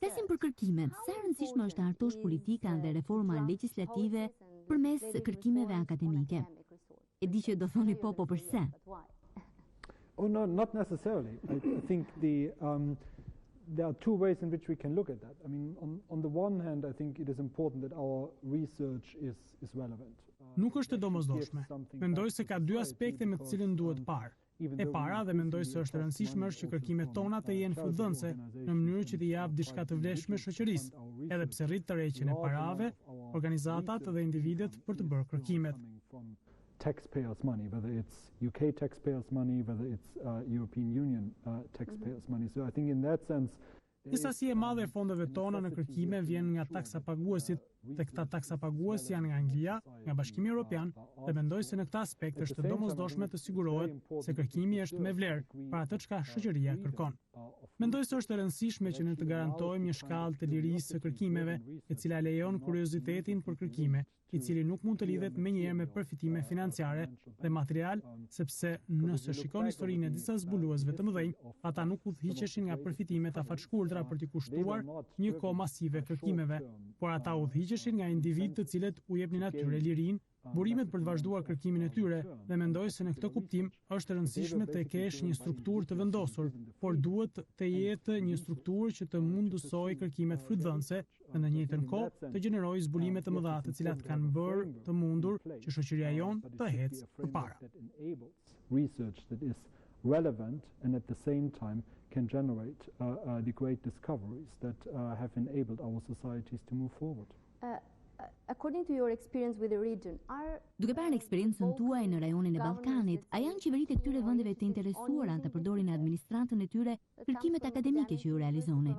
Flasim për kërkimet. Sa e rëndësishme është të hartosh politika dhe reforma legjislative përmes kërkimeve akademike? E di që do thoni po përse? Oh no, not necessarily. I think there are two ways in which we can look at that. I mean, on the one hand, I think it is important that our research is relevant. Nuk është e domosdoshme. Mendoj se ka dy aspekte me të cilën duhet parë. E para dhe mendoj se është e rëndësishme është që kërkimet tona të jenë fëdhënëse në mënyrë që t'i jap diçka të vlefshme shoqërisë, edhe pse rrit tërheqjen e parave, organizatat dhe individet për të bërë kërkimet. Taxpayers' money, whether it's UK taxpayers' money, whether it's European Union taxpayers' money. So I think in that sense, një sasi e madhe e fondeve tona në kërkime vjen nga taksapaguesit, dhe këta taksapagues janë nga Anglia, nga Bashkimi Evropian, dhe mendoj se në këtë aspekt është domosdoshme të sigurohet se kërkimi është me vlerë për atë çka shoqëria kërkon. Mendoj se është e rëndësishme që ne të garantojmë një shkallë të lirisë së kërkimeve, e cila lejon kuriozitetin për kërkime, i cili nuk mund të lidhet menjëherë me përfitime financiare dhe material, sepse nëse shikon historinë e disa zbuluesve të mëdhenj, ata nuk udhëhiqeshin nga përfitimet afatshkurtra për t'i kushtuar një kohë masive kërkimeve, por ata udhëhiqeshin nga individ të cilët u jepnin atyre lirinë, burimet për të vazhduar kërkimin e tyre, dhe mendoj se në këtë kuptim është e rëndësishme të kesh një strukturë të vendosur, por duhet të jetë një strukturë që të mundësojë kërkimet frytëdhënëse dhe në të njëjtën kohë të gjenerojë zbulime të mëdha të cilat kanë bërë të mundur që shoqëria jonë të ecë përpara. Research that is relevant and at the same time can generate the great discoveries that have enabled our societies to move forward. According to your experience with the region, duke parë eksperiencën tuaj në rajonin e Ballkanit, a janë qeveritë e këtyre vendeve të interesuara të përdorin në administratën e tyre kërkimet akademike që ju realizoni?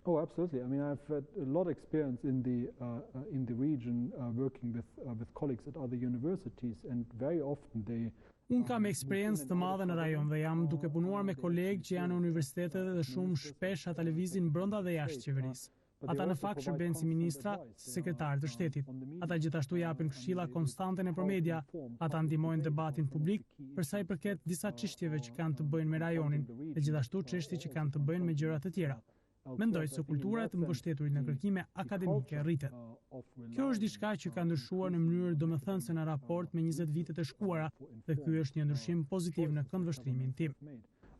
Oh, absolutely. I mean, I've had a lot of experience in the region working with colleagues at other universities, and very often they Unë kam eksperiencë të madhe në rajon dhe jam duke punuar me kolegë që janë në universitetet dhe shumë shpesh ata lëvizin brenda dhe jashtë qeverisë. Ata në fakt shërben si ministra, si sekretarë të shtetit. Ata gjithashtu japin këshilla konstante nëpër media. Ata ndihmojnë debatin publik për sa i përket disa çështjeve që kanë të bëjnë me rajonin, dhe gjithashtu çështje që kanë të bëjnë me gjëra të tjera. Mendoj se kultura e të mbështeturit në kërkime akademike rritet. Kjo është diçka që ka ndryshuar në mënyrë domethënëse në raport me 20 vitet e shkuara, dhe ky është një ndryshim pozitiv në këndvështrimin tim.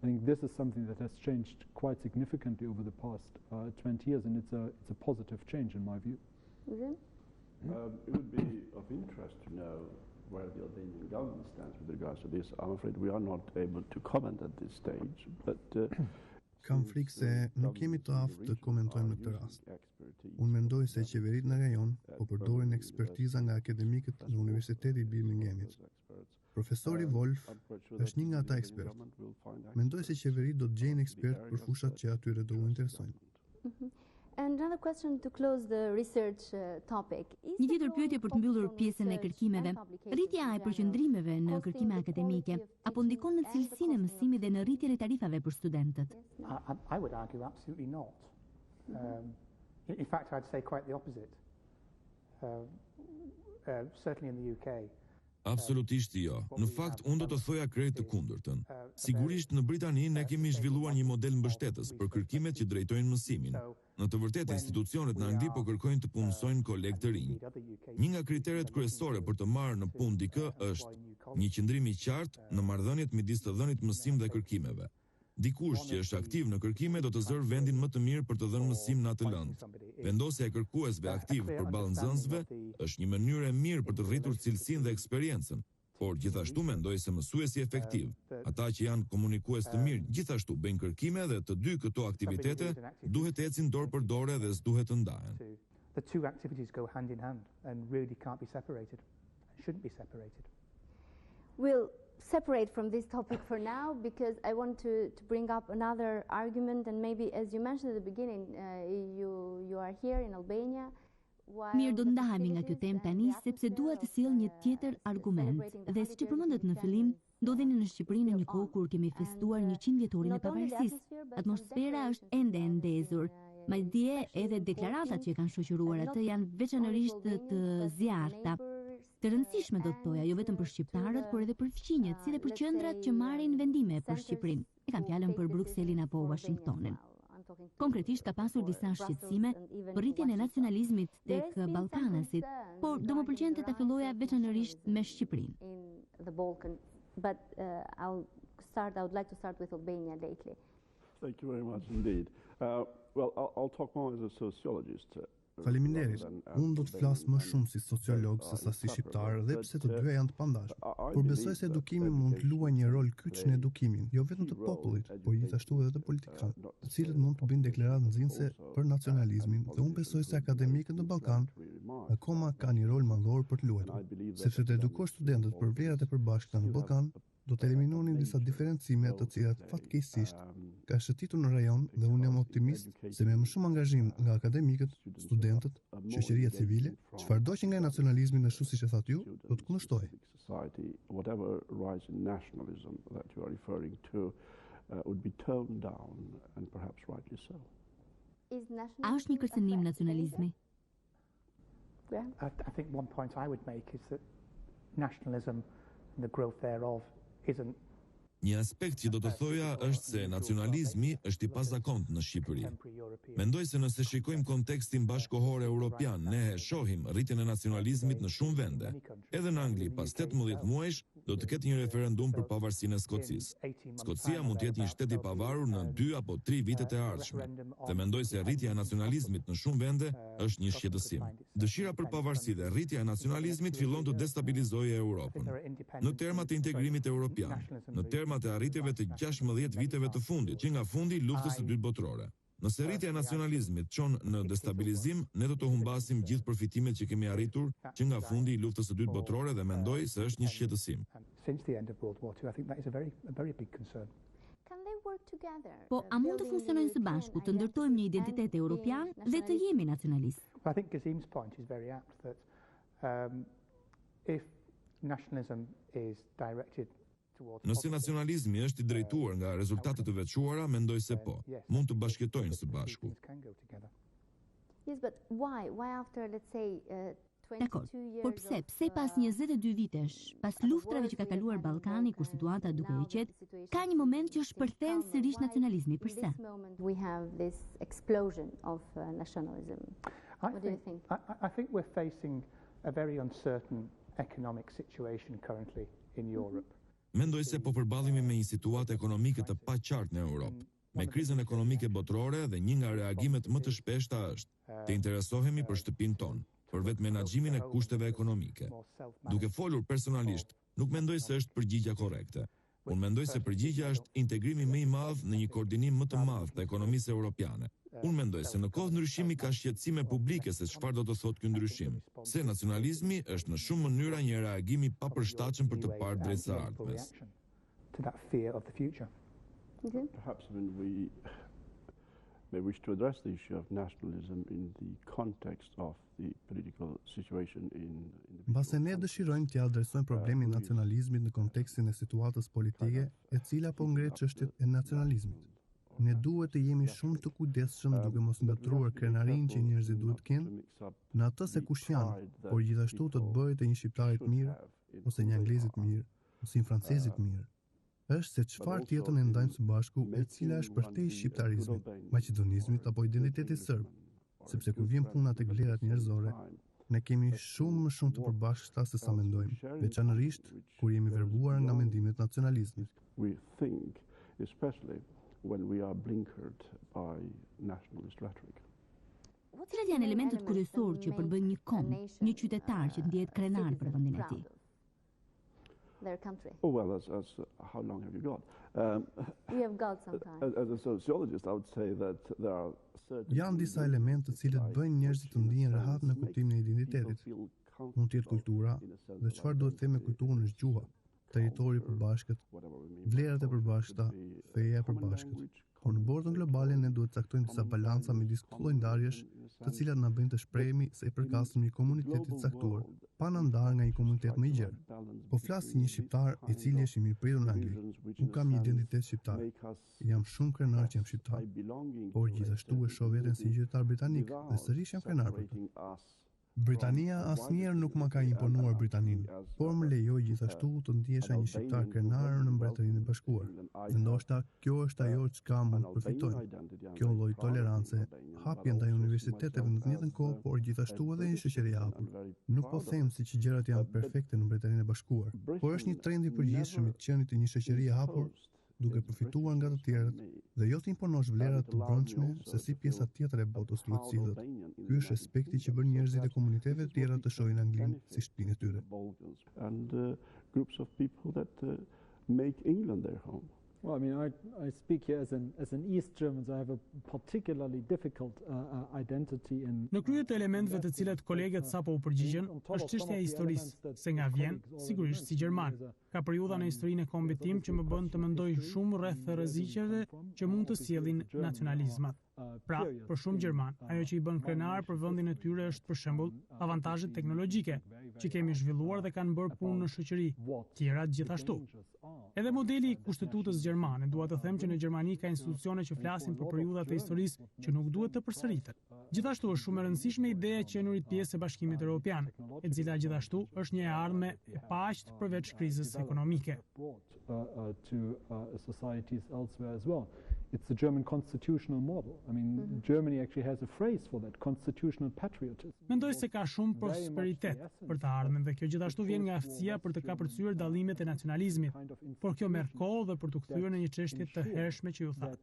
I think this is something that has changed quite significantly over the past 20 years, and it's a positive change in my view. It would be of interest to know where the Albanian government stands with regards to this. I'm afraid we are not able to comment at this stage, but kam frikë se nuk jemi të aftë të komentojmë në këtë rast. Unë mendoj se qeveritë në rajon po përdorin ekspertiza nga akademikët në Universiteti i Birminghamit. Profesori Wolf është një nga ata ekspertë. Mendoj se qeveritë do të gjejnë ekspertë për fushat që atyre do u interesojnë. And another question to close the research topic. Një tjetër pyetje për të mbyllur pjesën e kërkimeve. Rritja e përqendrimeve në kërkime akademike apo ndikon në cilësinë e mësimit dhe në rritjen e tarifave për studentët? I would argue absolutely not. In fact, I'd say quite the opposite. Certainly in the UK. Absolutisht jo. Në fakt, unë do të thoja krejt të kundërtën. Sigurisht në Britani ne kemi zhvilluar një model mbështetës për kërkimet që drejtojnë mësimin. Në të vërtetë, institucionet në Angli po kërkojnë të punësojnë kolegë të rinj. Një nga kriteret kryesore për të marrë në punë dikë është një qëndrim i qartë në marrëdhëniet midis të dhënit mësim dhe kërkimeve. Dikush që është aktiv në kërkime do të zërë vendin më të mirë për të dhënë mësim në atë lëndë. Vendosja e kërkuesve aktiv përballë nxënësve është një mënyrë e mirë për të rritur cilësinë dhe eksperiencën, por gjithashtu mendoj se mësuesi efektiv, ata që janë komunikues të mirë, gjithashtu bëjnë kërkime dhe të dy këto aktivitete duhet të ecin dorë për dorë dhe s'duhet të ndahen. The two activities go hand in hand and really can't be separated. Shouldn't be separated. We'll separate from this topic for now because I want to bring up another argument, and maybe as you mentioned at the beginning, you are here in Albania. Mirë, do të ndahemi nga kjo temë tani sepse dua të sjell një tjetër argument. Dhe siç e përmendët në fillim, ndodheni në Shqipëri në një kohë kur kemi festuar 100 vjetorin e pavarësisë. Atmosfera është ende e ndezur. Madje edhe deklaratat që kanë shoqëruar atë janë veçanërisht të zjarrta. Të rëndësishme do të thoja, jo vetëm për shqiptarët, por edhe për fqinjet, si dhe për qendrat që marrin vendime për Shqipërinë. E kam fjalën për Brukselin apo Washingtonin. Konkretisht ka pasur disa shqetësime për rritjen e nacionalizmit tek ballkanasit, por do më pëlqente ta filloja veçanërisht me Shqipërinë. But I would like to start with Albania lately. Thank you very much indeed. Well, I'll talk more as a sociologist. Faleminderit. Unë do të flas më shumë si sociolog se sa si shqiptar, dhe pse të dyja janë të pandashme. Por besoj se edukimi mund të luajë një rol kyç në edukimin, jo vetëm të popullit, por gjithashtu edhe të politikanëve, të cilët mund të bëjnë deklaratë nxitëse për nacionalizmin, dhe unë besoj se akademikët në Ballkan akoma kanë një rol madhor për të luajtur, sepse të edukosh studentët për vlerat e përbashkëta në Ballkan do të eliminonin disa diferencime të cilat fatkeqësisht ka shëtitur në rajon, dhe unë jam optimist se me më shumë angazhim nga akademikët, studentët, shoqëria civile, çfarëdo që nga nacionalizmi në ashtu siç e thatë ju, do të kundërshtojë. Whatever rise in nationalism that you are referring to, would be toned down, and perhaps rightly so. A është një kërcënim nacionalizmi? I think one point I would make is that nationalism and the growth thereof isn't. Një aspekt që do të thoja është se nacionalizmi është i pazakontë në Shqipëri. Mendoj se nëse shikojmë kontekstin bashkohor europian, ne shohim rritjen e nacionalizmit në shumë vende. Edhe në Angli, pas 18 muajsh, do të ketë një referendum për pavarësinë e Skocisë. Skocia mund të jetë një shtet i pavarur në 2 apo 3 vitet e ardhshme. Dhe mendoj se rritja e nacionalizmit në shumë vende është një shqetësim. Dëshira për pavarësi dhe rritja e nacionalizmit fillon të destabilizojë Europën. Në termat e integrimit europian, në termat e arritjeve të 16 viteve të fundit, që nga fundi luftës së dytë botërore. Nëse rritja e nacionalizmit çon në destabilizim, ne do të humbasim gjithë përfitimet që kemi arritur që nga fundi i luftës së dytë botërore dhe mendoj se është një shqetësim. Po, a mund të funksionojnë së bashku, të ndërtojmë një identitet europian dhe të jemi nacionalist? I think Kazim's point is very apt that if nationalism is directed. Nëse nacionalizmi është i drejtuar nga rezultatet të veçuara, mendoj se po, mund të bashkëtojnë së bashku. Dakor, por pse pas 22 vitesh, pas luftrave që ka kaluar Ballkani, kur situata duke i qetë, ka një moment që shpërthen sërish nacionalizmi, përse? I think we're facing a very uncertain economic situation currently in Europe. Mendoj se po përballemi me një situatë ekonomike të paqartë në Europë. Me krizën ekonomike botërore dhe një nga reagimet më të shpeshta është të interesohemi për shtëpinë tonë, për vetë menaxhimin e kushteve ekonomike. Duke folur personalisht, nuk mendoj se është përgjigja korrekte. Unë mendoj se përgjigja është integrimi më i madh në një koordinim më të madh të ekonomisë europiane. Unë mendoj se në kohë ndryshimi ka shqetësime publike se çfarë do të thotë ky ndryshim. Se nacionalizmi është në shumë mënyra një reagim i papërshtatshëm për të parë drejt së ardhmes. Perhaps when we may wish to address the issue of nationalism in the context of the political situation in Mbase ne dëshirojmë të adresojmë problemin nacionalizmit në kontekstin e situatës politike, e cila po ngre çështjet e nacionalizmit. Ne duhet të jemi shumë të kujdesshëm duke mos ngatruar krenarinë që njerëzit duhet të kenë në atë se kush janë, por gjithashtu të bëhet e një shqiptari të mirë, ose një anglezi të mirë, ose një francezi të mirë. Është se çfarë tjetër ne ndajmë së bashku, e cila është përtej shqiptarizmit, maqedonizmit apo identitetit serb, sepse kur vjen puna tek vlerat njerëzore, ne kemi shumë më shumë të përbashkëta se sa mendojmë, veçanërisht kur jemi verbuar nga mendimet nacionalizmit. We think, especially when we are blinkered by nationalist rhetoric. Cilat janë elementet kryesorë që përbën një kom, një qytetar që ndihet krenar për vendin e tij? Oh well, as how long have you got? You have got some time. As a sociologist, I would say that there are certain. Janë disa elementë të cilët bëjnë njerëzit të ndihen rehat në kuptimin e identitetit. Mund të jetë kultura, dhe çfarë do të them me kulturën është gjuha, territori i përbashkët, vlerat e përbashkëta, feja e përbashkët. Por në bordën globale ne duhet të caktojmë disa balanca midis këto lloj ndarjesh, të cilat na bëjnë të shprehemi se i përkasim një komuniteti të caktuar, pa na ndarë nga një komunitet më i gjerë. Po flas si një shqiptar i cili është i mirëpritur në Angli. Unë kam një identitet shqiptar. Jam shumë krenar që jam shqiptar, por gjithashtu e shoh veten si një qytetar britanik dhe sërish jam krenar për të. Britania asnjëherë nuk më ka imponuar Britaninë, por më lejoi gjithashtu të ndihesha një shqiptar krenar në Mbretërinë e Bashkuar. Dhe ndoshta kjo është ajo çka mund të përfitojmë. Kjo lloj tolerance, hapje ndaj universiteteve në të njëjtën kohë, por gjithashtu edhe një shoqëri e hapur. Nuk po them se që gjërat janë perfekte në Mbretërinë e Bashkuar, por është një trend i përgjithshëm i të qenit të një shoqërie e hapur, duke përfituar nga të tjerët, dhe jo të imponosh vlerat të brendshme se si pjesa tjetër e botës duhet sillet. Ky është respekti që bën njerëzit e komuniteteve të tjera të shohin Anglinë si shtëpinë e tyre. And groups of people that make England their home. Well, I mean, I speak here as an East German, so I have a particularly difficult identity in. Në krye të elementeve të cilat kolegët sapo u përgjigjen, është çështja e historisë, se nga vjen, sigurisht si gjerman. Ka periudha në historinë e kombit tim që më bën të mendoj shumë rreth rreziqeve që mund të sjellin nacionalizmat. Pra, për shumë gjerman, ajo që i bën krenar për vendin e tyre është për shembull avantazhet teknologjike që kemi zhvilluar dhe kanë bërë punë në shoqëri, tjerat gjithashtu. Edhe modeli I kushtetutës gjermane, dua të them që në Gjermani ka institucione që flasin për periudhat e historisë që nuk duhet të përsëriten. Gjithashtu është shumë e rëndësishme ideja e qenurit pjesë e Bashkimit Evropian, e cila gjithashtu është një e ardhme e paqët përveç krizës ekonomike. It's the German constitutional model. I mean, Germany actually has a phrase for that, constitutional patriotism. Mendoj se ka shumë prosperitet për të ardhmen dhe kjo gjithashtu vjen nga aftësia për të kapërcyer dallimet e nacionalizmit, por kjo merr kohë dhe për të kthyer në një çështje të hershme që ju thatë.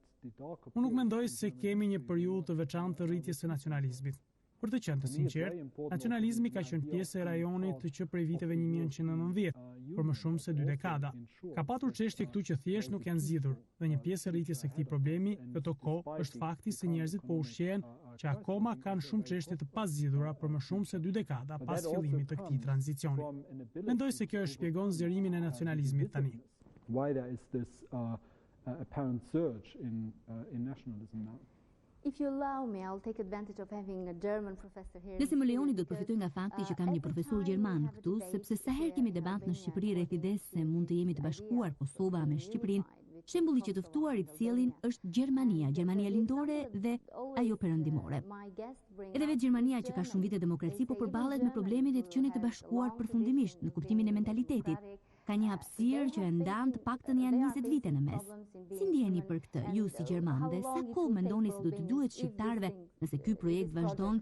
Unë nuk mendoj se kemi një periudhë të veçantë të rritjes së nacionalizmit. Për të qenë të sinqert, nacionalizmi ka qenë pjesë e rajonit që prej viteve 1990, për më shumë se 2 dekada. Ka patur çështje këtu që thjesht nuk janë zgjidhur, dhe një pjesë e rritjes së këtij problemi këto kohë është fakti se njerëzit po ushqehen që akoma kanë shumë çështje të pazgjidhura për më shumë se 2 dekada pas fillimit të këtij tranzicioni. Mendoj se kjo shpjegon zgjerimin e nacionalizmit tani. Why there is this apparent surge in nationalism now. If you allow me, I'll take advantage of having a German professor here. Nëse më lejoni do të përfitoj nga fakti që kam një profesor gjerman këtu, sepse sa herë kemi debat në Shqipëri rreth idesë se mund të jemi të bashkuar Kosova me Shqipërinë, shembulli që të ftuarit sjellin është Gjermania, Gjermania lindore dhe ajo perëndimore. Edhe vetë Gjermania që ka shumë vite demokraci, po përballet me problemet e të qenit të bashkuar përfundimisht në kuptimin e mentalitetit. Ka një hapësirë që e ndan të paktën janë 20 vite në mes. Si ndjeni për këtë, ju si Gjerman, dhe sa kohë mendoni se do të duhet shqiptarëve nëse ky projekt vazhdon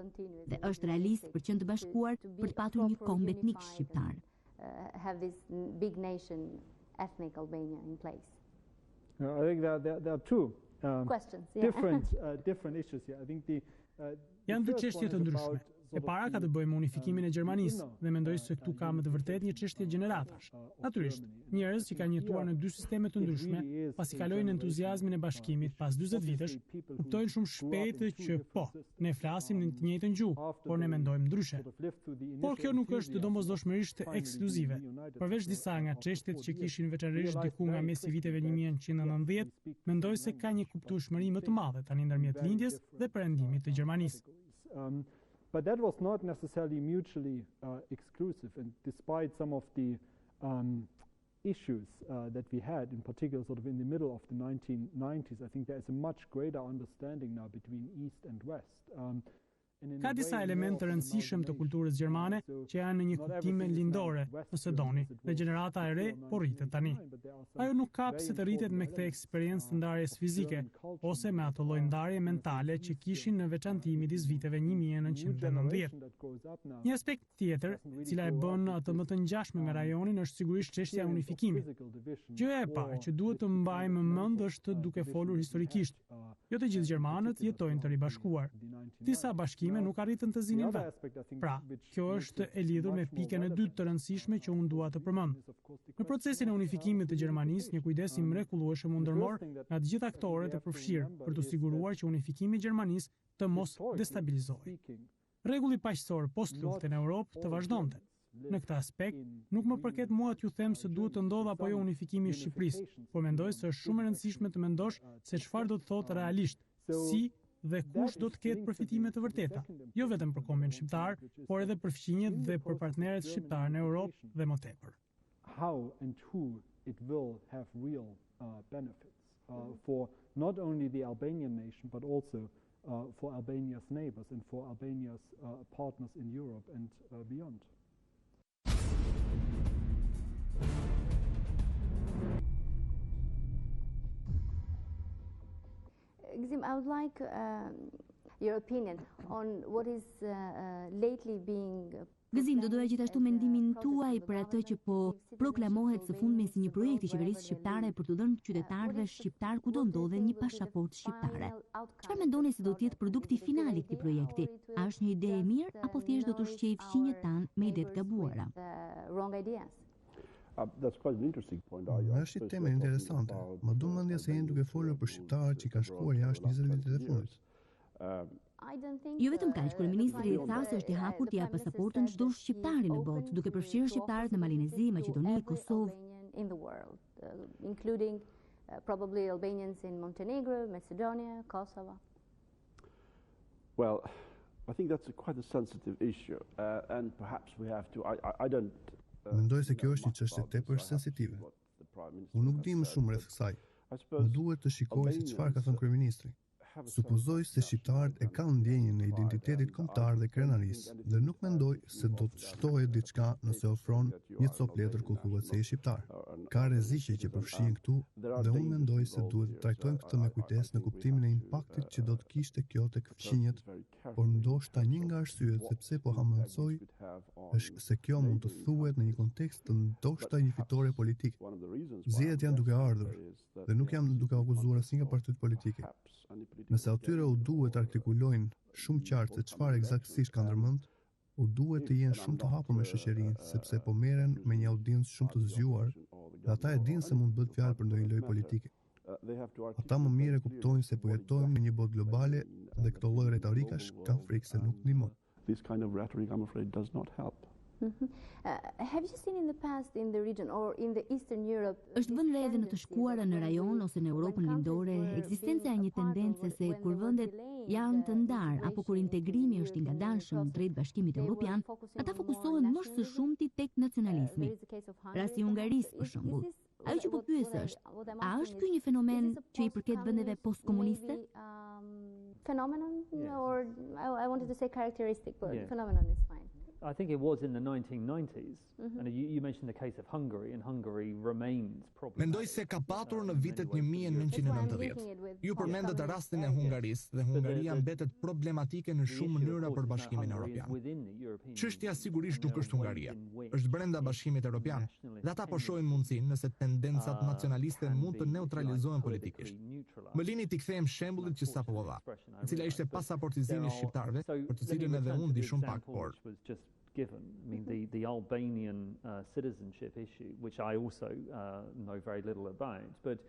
dhe është realist për qenë të bashkuar për të patur një kombë etnik shqiptar? Have this big nation, ethnic Albania in place. I think there are two questions, different issues here. I think Janë dy çështje të ndryshme. E para ka të bëjë me unifikimin e Gjermanisë dhe mendoj se këtu ka më të vërtetë një çështje gjeneratash. Natyrisht, njerëz që kanë jetuar në 2 sisteme të ndryshme, pasi kalojnë entuziazmin e bashkimit pas 40 vitesh, kuptojnë shumë shpejt që po, ne flasim në të njëjtën gjuhë, por ne mendojmë ndryshe. Por kjo nuk është domosdoshmërisht ekskluzive. Përveç disa nga çështjet që kishin veçanërisht diku nga mesi viteve 1990, mendoj se ka një kuptueshmëri më të madhe tani ndërmjet lindjes dhe perëndimit të Gjermanisë. But that was not necessarily mutually exclusive, and despite some of the issues that we had, in particular sort of in the middle of the 1990s, I think there is a much greater understanding now between East and West. Ka disa elementë të rëndësishëm të kulturës gjermane që janë në një kuptim lindore, nëse doni, dhe gjenerata e re po rritet tani. Ajo nuk ka pse të rritet me këtë eksperiencë të ndarjes fizike ose me ato lloj ndarje mentale që kishin në veçantë midis viteve 1990. Një aspekt tjetër, e cila e bën atë më të ngjashme me rajonin, është sigurisht çështja e unifikimit. Gjëja e parë që duhet të mbajmë mend është duke folur historikisht. Jo të gjithë gjermanët jetojnë të ribashkuar. Disa bashkime nuk arritën të zinin vetë. Pra, kjo është e lidhur me pikën e dytë të rëndësishme që unë dua të përmend. Në procesin e unifikimit të Gjermanisë, një kujdes I mrekullueshëm u ndërmor nga të gjithë aktorët e përfshirë për të siguruar që unifikimi I Gjermanisë të mos destabilizohej. Rregulli paqësor post-lufte në Europë të vazhdonte. Në këtë aspekt, nuk më përket mua t'ju them se duhet të ndodhë apo jo unifikimi I Shqipërisë, por mendoj se është shumë e rëndësishme të mendosh se çfarë do të thotë realisht, si dhe kush do të ketë përfitime të vërteta, jo vetëm për kombin shqiptar, por edhe për fqinjet dhe për partnerët shqiptar në Europë dhe më tepër. How and who it will have real benefits for not only the Albanian nation but also for Albania's neighbors and for Albania's partners in Europe and beyond. Gzim, I would like your opinion on what is lately being... Gëzim, do doja gjithashtu mendimin tuaj për atë që po proklamohet së fundmi si një projekt I qeverisë shqiptare për të dhënë qytetarëve shqiptar kudo ndodhen një pasaportë shqiptare. Çfarë mendoni se do të jetë produkti final I këtij projekti? A është një ide e mirë apo thjesht do të ushqejë fqinjet tanë me ide të gabuara? Është një temë interesante. Më do mendja se jeni duke folur për shqiptarët që kanë shkuar jashtë 20 vitet e fundit. Jo vetëm kaq, kryeministri tha se është I hapur t'ia pasaportën çdo shqiptari në botë, duke përfshirë shqiptarët në Malinezi, Maqedoni, Kosovë, including probably Albanians in Montenegro, Macedonia, Kosovo. Well, I think that's quite a sensitive issue, and perhaps we have to. I don't. Mendoj se kjo është një çështje tepër sensitive. Unë nuk di më shumë rreth kësaj. Më duhet të shikoj se çfarë ka thënë kryeministri. Supozoj se shqiptarët e kanë ndjenjën e identitetit kombëtar dhe krenarisë dhe nuk mendoj se do të shtohet diçka nëse ofron një copë letër ku thuhet se je shqiptar. Ka rreziqe që përfshihen këtu dhe unë mendoj se duhet të trajtojmë këtë me kujdes në kuptimin e impaktit që do të kishte kjo tek fqinjet, por ndoshta një nga arsyet sepse po hamendoj është se kjo mund të thuhet në një kontekst të ndoshta një fitore politike. Zgjedhjet janë duke ardhur dhe nuk jam duke akuzuar asnjë nga partitë politike. Nëse atyre u duhet të artikulojnë shumë qartë se çfarë eksaktësisht kanë ndërmend, u duhet të jenë shumë të hapur me shoqërinë, sepse po merren me një audiencë shumë të zgjuar, dhe ata e dinë se mund bëhet fjalë për ndonjë lojë politike. Ata më mirë e kuptojnë se po jetojmë në një botë globale dhe këto lloj retorikash kanë frikë se nuk ndihmon. This kind of rhetoric, I'm afraid, does not help. Have you seen in the past in the region or in the Eastern Europe? Është vënë edhe në të shkuara në rajon ose në Europën lindore, ekzistenca e një tendence se kur vendet janë të ndarë apo kur integrimi është i ngadalshëm drejt Bashkimit Evropian, ata fokusohen më së shumti tek nacionalizmi. Rasti i Hungarisë për shembull. Ajo që po pyes është, a është ky një fenomen që i përket vendeve postkomuniste? Phenomenon, or I wanted to say characteristic, but phenomenon is fine. I think it was in the 1990s, and you mentioned the case of Hungary, and Hungary remains problematic. Mendoj se ka patur në vitet 1990. Ju përmendët rastin e Hungarisë dhe Hungaria mbetet problematike në shumë mënyra për Bashkimin Evropian. Çështja sigurisht nuk është Hungaria, është brenda Bashkimit Evropian, dhe ata po shohin mundësinë nëse tendencat nacionaliste mund të neutralizohen politikisht. Më lini t'i kthehem shembullit që sapo u dha, e cila ishte pasaportizimi i shqiptarëve, për të cilën edhe unë di shumë pak, por given. I mean, the Albanian citizenship issue, which I also know very little about, but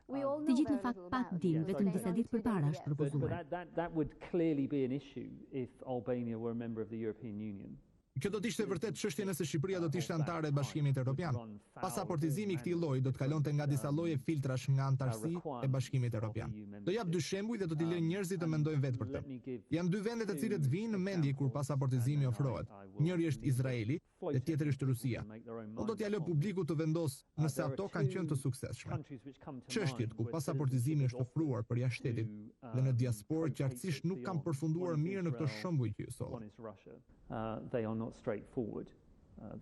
të gjithë në fakt pak din, vetëm disa ditë përpara është propozuar. That would clearly be an issue if Albania were a member of the European Union. Kjo do të ishte vërtet çështje nëse Shqipëria do të ishte antare e Bashkimit Evropian. Pasaportizimi i këtij lloji do të kalonte nga disa lloje filtrash nga antarësi e Bashkimit Evropian. Do jap dy shembuj dhe do t'i lënë njerëzit të mendojnë vetë për të. Janë dy vende të cilët vinë në mendje kur pasaportizimi ofrohet. Njëri është Izraeli dhe tjetri është Rusia. Unë do t'ja lë publikut të vendosë nëse ato kanë qenë të suksesshme. Çështjet ku pasaportizimi është ofruar për jashtë shtetit dhe në diasporë qartësisht nuk kanë përfunduar mirë në këto shembuj që ju solla. They are not straightforward,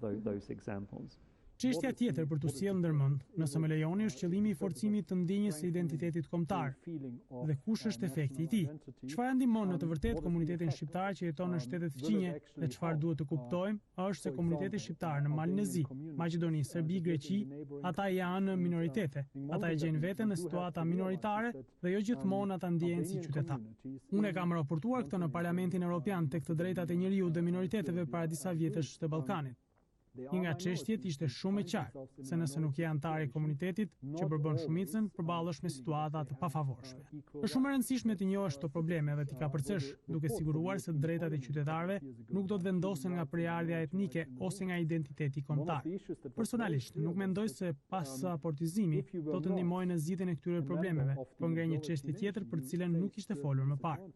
those examples. Çështja tjetër për të sjellë ndërmend, nëse më lejoni, është qëllimi i forcimit të ndjenjës së identitetit kombëtar dhe kush është efekti i tij. Çfarë ndihmon në të vërtetë komunitetin shqiptar që jeton në shtetet fqinje dhe çfarë duhet të kuptojmë është se komuniteti shqiptar në Malinezi, Maqedoni, Serbi, Greqi, ata janë minoritete. Ata e gjejnë veten në situata minoritare dhe jo gjithmonë ata ndjehen si qytetar. Unë e kam raportuar këtë në Parlamentin Evropian tek të drejtat e njeriut dhe minoriteteve para disa vjetësh të Ballkanit. Një nga çështjet ishte shumë e qartë, se nëse nuk je antar i komunitetit që përbën shumicën, përballesh me situata të pafavorshme. Është shumë e rëndësishme të njohësh këto probleme dhe t'i kapërcësh, duke siguruar se drejtat e qytetarëve nuk do të vendosen nga përjardhja etnike ose nga identiteti kombëtar. Personalisht, nuk mendoj se pasaportizimi do të ndihmojë në zgjidhjen e këtyre problemeve, por nga një çështje tjetër për të cilën nuk ishte folur më parë.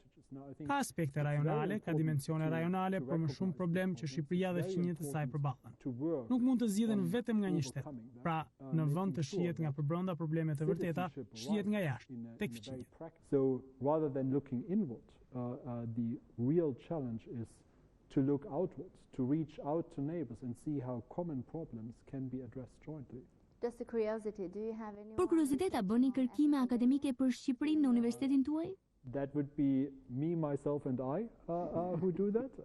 Ka aspekte rajonale, ka dimensione rajonale, por më shumë problem që Shqipëria dhe fqinjet e saj përballen. Nuk mund të zgjidhen vetëm nga një shtet. Pra, në vend të shihet nga përbrenda probleme të vërteta, shihet nga jashtë, tek fqinjet. So rather than looking inward, the real challenge is to look outwards, to reach out to neighbors and see how common problems can be addressed jointly. Just a curiosity, do you have any? Për kuriozitet, a bëni kërkime akademike për Shqipërinë në universitetin tuaj? That would be me, myself and I who do that.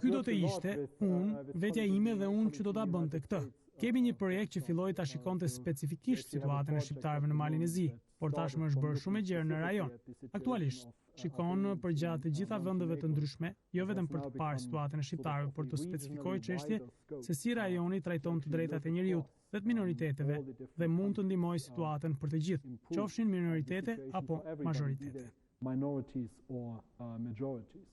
Ky do të ishte unë, vetja ime dhe unë që do ta bënte këtë. Kemi një projekt që filloi ta shikonte specifikisht situatën e shqiptarëve në Malinezi, por tashmë është bërë shumë e gjerë në rajon. Aktualisht shikon përgjatë të gjitha vendeve të ndryshme, jo vetëm për të parë situatën e shqiptarëve, por të specifikojë çështje se si rajoni trajton të drejtat e njerëzit dhe të minoriteteve dhe mund të ndihmojë situatën për të gjithë, qofshin minoritete apo majoritete. Minorities or majorities.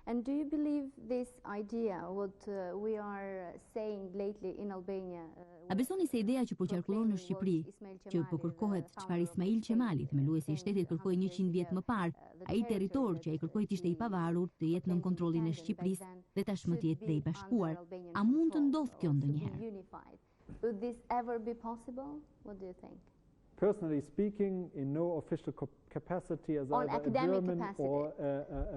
And do you believe this idea, what we are saying lately in Albania? A besoni se ideja që po qarkullon në Shqipëri, që po kërkohet çfarë Ismail Qemali, themeluesi i shtetit, kërkoi 100 vjet më parë, ai territor që ai kërkoi të ishte i pavarur, të jetë nën kontrollin e Shqipërisë dhe tashmë të jetë dhe i bashkuar, a mund të ndodhë kjo ndonjëherë? Would this ever be possible? What do you think? Personally speaking, in no official capacity as On either a academic German capacity. or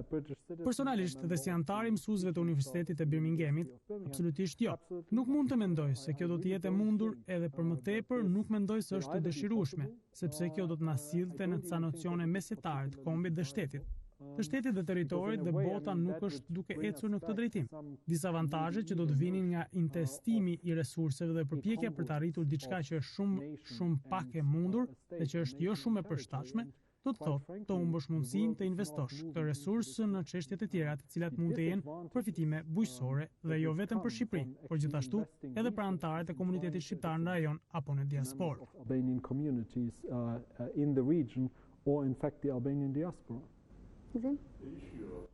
a British citizen. Personalisht dhe si antar i mësuesve të Universitetit të Birminghamit, absolutisht jo. Nuk mund të mendoj se kjo do të jetë e mundur, edhe për më tepër nuk mendoj se është e dëshirueshme, sepse kjo do të na sillte në ca nocione mesjetare të kombit dhe shtetit. Të shtetit dhe territorit dhe bota nuk është duke ecur në këtë drejtim. Disa avantazhe që do të vinin nga intestimi i resurseve dhe përpjekja për të arritur diçka që është shumë pak e mundur dhe që është jo shumë e përshtatshme, do të thotë të humbësh mundësinë të investosh këtë resurs në çështje të tjera, të cilat mund të jenë përfitime bujqësore dhe jo vetëm për Shqipërinë, por gjithashtu edhe për anëtarët e komunitetit shqiptar në rajon apo në diasporë. Albanian communities in the region or in fact the Albanian diaspora. The issue of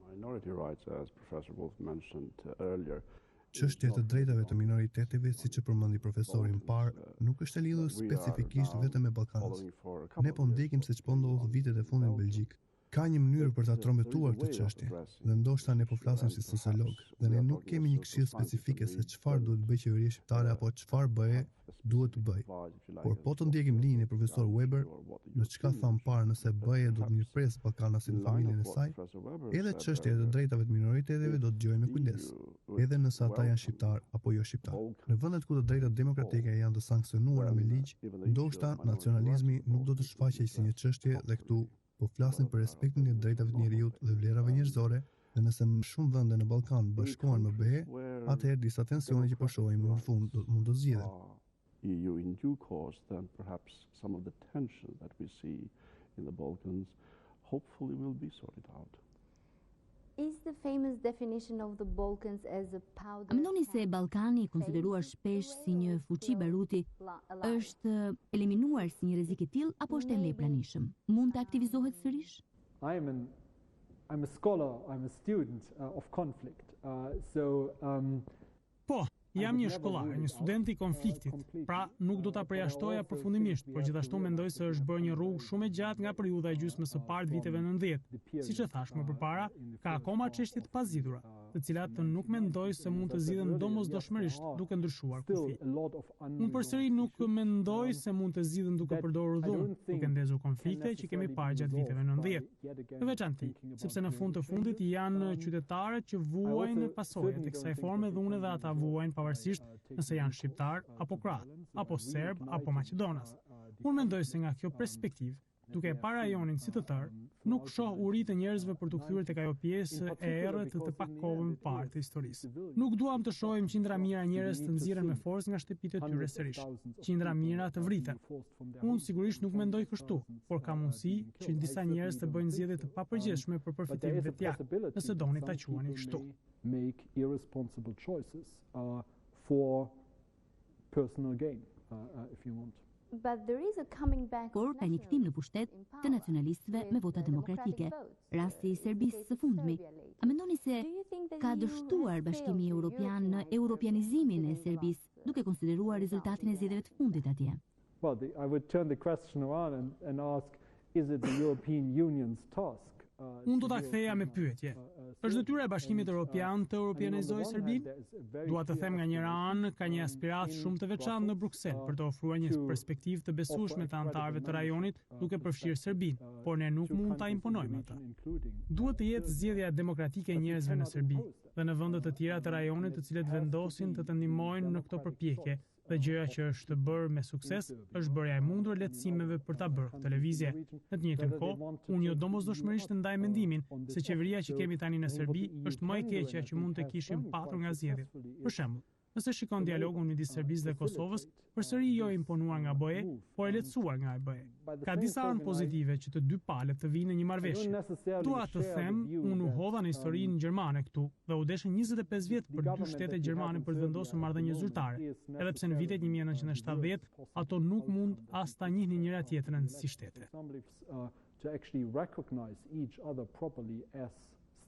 minority rights, as Professor Wolf mentioned earlier, Çështja e drejtave të minoriteteve, siç e përmendi profesori më parë, nuk është e lidhur specifikisht vetëm me Ballkanët. Ne po ndjekim se ç'po ndodh vitet e fundit në Belgjik. Ka një mënyrë për ta trombetuar këtë çështje, dhe ndoshta ne po flasim si sociolog, dhe ne nuk kemi një këshill specifike se çfarë duhet bëjë qeveria shqiptare apo çfarë bëje duhet të bëj. Por po të ndjekim linjën e profesor Weber, në çka tham parë, nëse bëje do të mirëpres Ballkanasin në familjen e saj, edhe çështja e drejtave të minoriteteve do të dëgjojmë me kujdes, edhe nëse ata janë shqiptar apo jo shqiptar. Në vendet ku të drejtat demokratike janë të sankcionuara me ligj, ndoshta nacionalizmi nuk do të shfaqej si një çështje, dhe këtu po flasim për respektin e drejtave të njerëzit dhe vlerave njerëzore, dhe nëse më shumë vende në Ballkan bashkohen me BE, atëherë disa tensione që po shohim në fund mund të zgjidhen. EU in due course, then perhaps some of the tension that we see in the Balkans hopefully will be sorted out. Is the famous definition of the Balkans as a powder? A mendoni se Ballkani, konsideruar shpesh si një fuqi baruti, është eliminuar si një rrezik i tillë apo është ende i pranishëm? Mund të aktivizohet sërish? I'm a scholar, I'm a student of conflict. Po, jam një shkollar, një student i konfliktit, pra nuk do ta përjashtoja përfundimisht, por gjithashtu mendoj se është bërë një rrugë shumë e gjatë nga periudha e gjysmës së parë të viteve 90. Siç e thash më përpara, ka akoma çështje të pazgjidhura, të cilat nuk mendoj se mund të zgjidhen domosdoshmërisht duke ndryshuar kufi. Unë përsëri nuk mendoj se mund të zgjidhen duke përdorur dhunë, duke ndezur konflikte që kemi parë gjatë viteve 90. Në veçanti, sepse në fund të fundit janë qytetarët që vuajnë pasojat e kësaj forme dhune dhe ata vuajnë pavarësisht nëse janë shqiptar apo kroat, apo serb apo maqedonas. Unë mendoj se nga kjo perspektivë, duke e para rajonin si të tërë, nuk shoh uri të njerëzve për të kthyer tek ajo pjesë e errët të pakohën parë të historisë. Nuk duam të shohim qindra mijëra njerëz të nxirren me forcë nga shtëpitë e tyre sërish. Qindra mijëra të vriten. Unë sigurisht nuk mendoj kështu, por ka mundësi që disa njerëz të bëjnë zgjedhje të papërgjithshme për përfitim vetjak, nëse doni ta quani kështu. Make irresponsible choices for personal gain, if you want. But there is a coming back. Por ka një kthim në pushtet të nacionalistëve me vota demokratike, rasti i Serbisë së fundmi. A mendoni se ka dështuar Bashkimi Evropian në europianizimin e Serbisë, duke konsideruar rezultatin e zgjedhjeve të fundit atje? Well, I would turn the question around and ask, is it the European Union's task? Unë do ta ktheja me pyetje. Është detyra e Bashkimit Evropian të europianizojë Serbinë? Dua të them nga njëra anë ka një aspirat shumë të veçantë në Bruksel për të ofruar një perspektivë të besueshme të anëtarëve të rajonit duke përfshirë Serbinë, por ne nuk mund ta imponojmë atë. Duhet të jetë zgjedhja demokratike e njerëzve në Serbi dhe në vende të tjera të rajonit të cilët vendosin të ndihmojnë në këtë përpjekje. Dhe gjëja që është bërë me sukses është bërja e mundur lehtësimeve për ta bërë këtë lëvizje. Në të njëjtën kohë, unë jo domosdoshmërisht ndaj mendimin se qeveria që kemi tani në Serbi është më e keqja që mund të kishim patur nga zgjedhjet. Për shembull, nëse shikon dialogun midis Serbisë dhe Kosovës, përsëri jo e imponuar nga BE, por e lehtësuar nga BE. Ka disa anë pozitive që të dy palët të vinë në një marrëveshje. Dua të them, unë u hodha në historinë gjermane këtu dhe u deshën 25 vjet për dy shtetet gjermane për të vendosur marrëdhënie zyrtare, edhe pse në vitet 1970 ato nuk mund as ta njihnin njëra tjetrën si shtete. To actually recognize each other properly as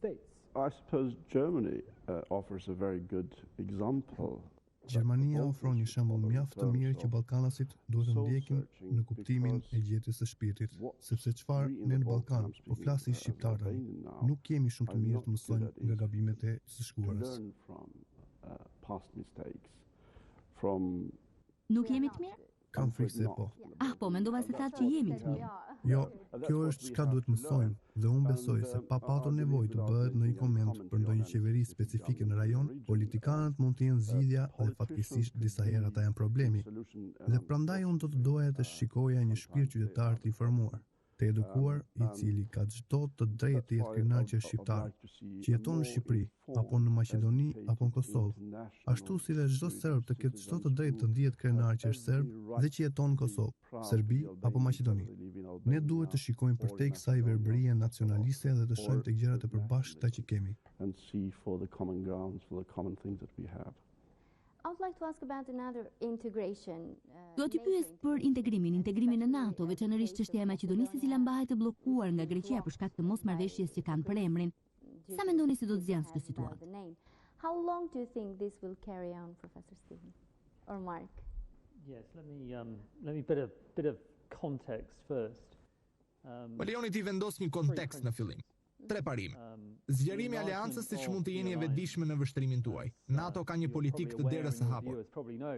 states. I suppose Germany offers a very good example. Gjermania ofron një shembull mjaft të mirë që ballkanasit duhet të ndjekin në kuptimin e gjetjes së shpirtit, sepse çfarë ne në Ballkan, po flasim shqiptar tani, nuk kemi shumë të mirë të mësojmë nga gabimet e së shkuarës. Nuk jemi të mirë? Kam frikë se po. Po, mendova se thatë që jemi të mirë. Jo, kjo është çka duhet mësojmë dhe unë besoj se pa patur nevojë të bëhet në një koment për ndonjë qeveri specifike në rajon, politikanët mund të jenë zgjidhja dhe fatkeqësisht disa herë ata janë problemi. Dhe prandaj unë do të doja të shikoja një shpirt qytetar të informuar, të edukuar, i cili ka çdo të drejtë të jetë krenar që është shqiptar, që jeton në Shqipëri, apo në Maqedoni, apo në Kosovë. Ashtu si dhe çdo serb të ketë çdo të drejtë të ndihet krenar që është serb dhe që jeton në Kosovë, Serbi apo Maqedoni. Ne duhet të shikojmë përtej kësaj verbërie nacionaliste dhe të shohim tek gjërat e përbashkëta që kemi. I would like to ask about another integration. Do t'i pyes për integrimin në NATO, veçanërisht çështja e Maqedonisë, e cila mbahet të bllokuar nga Greqia për shkak të mosmarrëveshjes që kanë për emrin. Sa mendoni se do të zgjasë këtë situatë? How long do you think this will carry on, Professor Stephen or Mark? Yes, let me put a bit of context first. Më lejoni t'i vendos një kontekst në fillim. 3 parime. Zgjerimi i aleancës siç mund të jeni e vetëdijshme në vështrimin tuaj. NATO ka një politikë të derës së hapur.